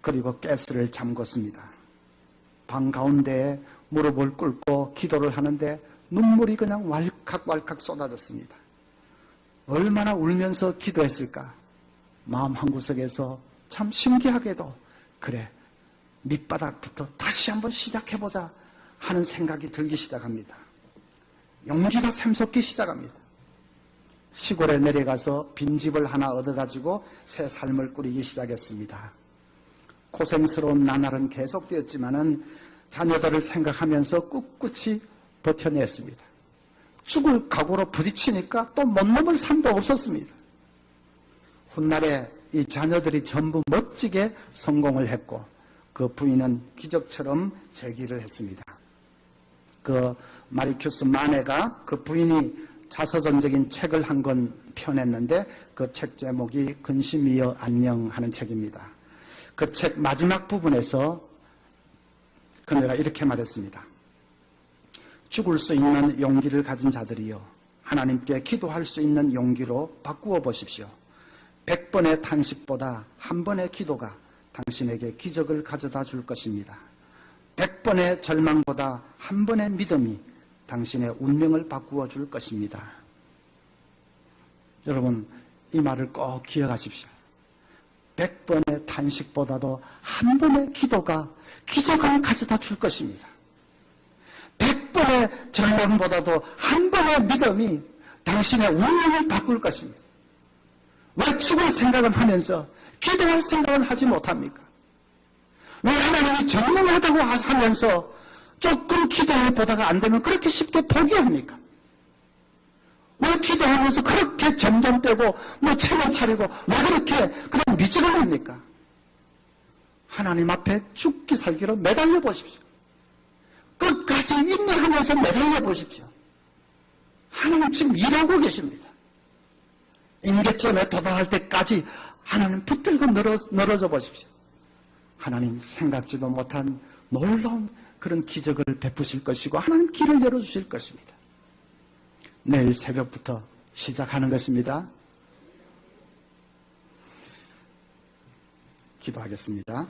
그리고 가스를 잠궜습니다. 방 가운데에 무릎을 꿇고 기도를 하는데 눈물이 그냥 왈칵왈칵 쏟아졌습니다. 얼마나 울면서 기도했을까. 마음 한구석에서 참 신기하게도 그래, 밑바닥부터 다시 한번 시작해보자 하는 생각이 들기 시작합니다. 용기가 샘솟기 시작합니다. 시골에 내려가서 빈집을 하나 얻어가지고 새 삶을 꾸리기 시작했습니다. 고생스러운 나날은 계속되었지만은 자녀들을 생각하면서 꿋꿋이 버텨냈습니다. 죽을 각오로 부딪히니까 또 못 넘을 산도 없었습니다. 훗날에 이 자녀들이 전부 멋지게 성공을 했고 그 부인은 기적처럼 재기를 했습니다. 그 마리큐스 마네가 그 부인이 자서전적인 책을 한 권 펴냈는데 그 책 제목이 근심이여 안녕 하는 책입니다. 그 책 마지막 부분에서 그녀가 이렇게 말했습니다. 죽을 수 있는 용기를 가진 자들이여 하나님께 기도할 수 있는 용기로 바꾸어 보십시오. 100번의 탄식보다 한 번의 기도가 당신에게 기적을 가져다 줄 것입니다. 100번의 절망보다 한 번의 믿음이 당신의 운명을 바꾸어 줄 것입니다. 여러분, 이 말을 꼭 기억하십시오. 100번의 탄식보다도 한 번의 기도가 기적을 가져다 줄 것입니다. 100번의 절망보다도 한 번의 믿음이 당신의 운명을 바꿀 것입니다. 왜 죽을 생각은 하면서 기도할 생각은 하지 못합니까? 왜 하나님이 전능하다고 하면서 조금 기도해 보다가 안 되면 그렇게 쉽게 포기합니까? 왜 기도하면서 그렇게 점점 빼고 체면 차리고 왜 그렇게 그냥 미치를 합니까? 하나님 앞에 죽기 살기로 매달려 보십시오. 끝까지 인내하면서 매달려 보십시오. 하나님 지금 일하고 계십니다. 임계점에 도달할 때까지 하나님 붙들고 늘어져 보십시오. 하나님 생각지도 못한 놀라운 그런 기적을 베푸실 것이고 하나님 길을 열어주실 것입니다. 내일 새벽부터 시작하는 것입니다. 기도하겠습니다.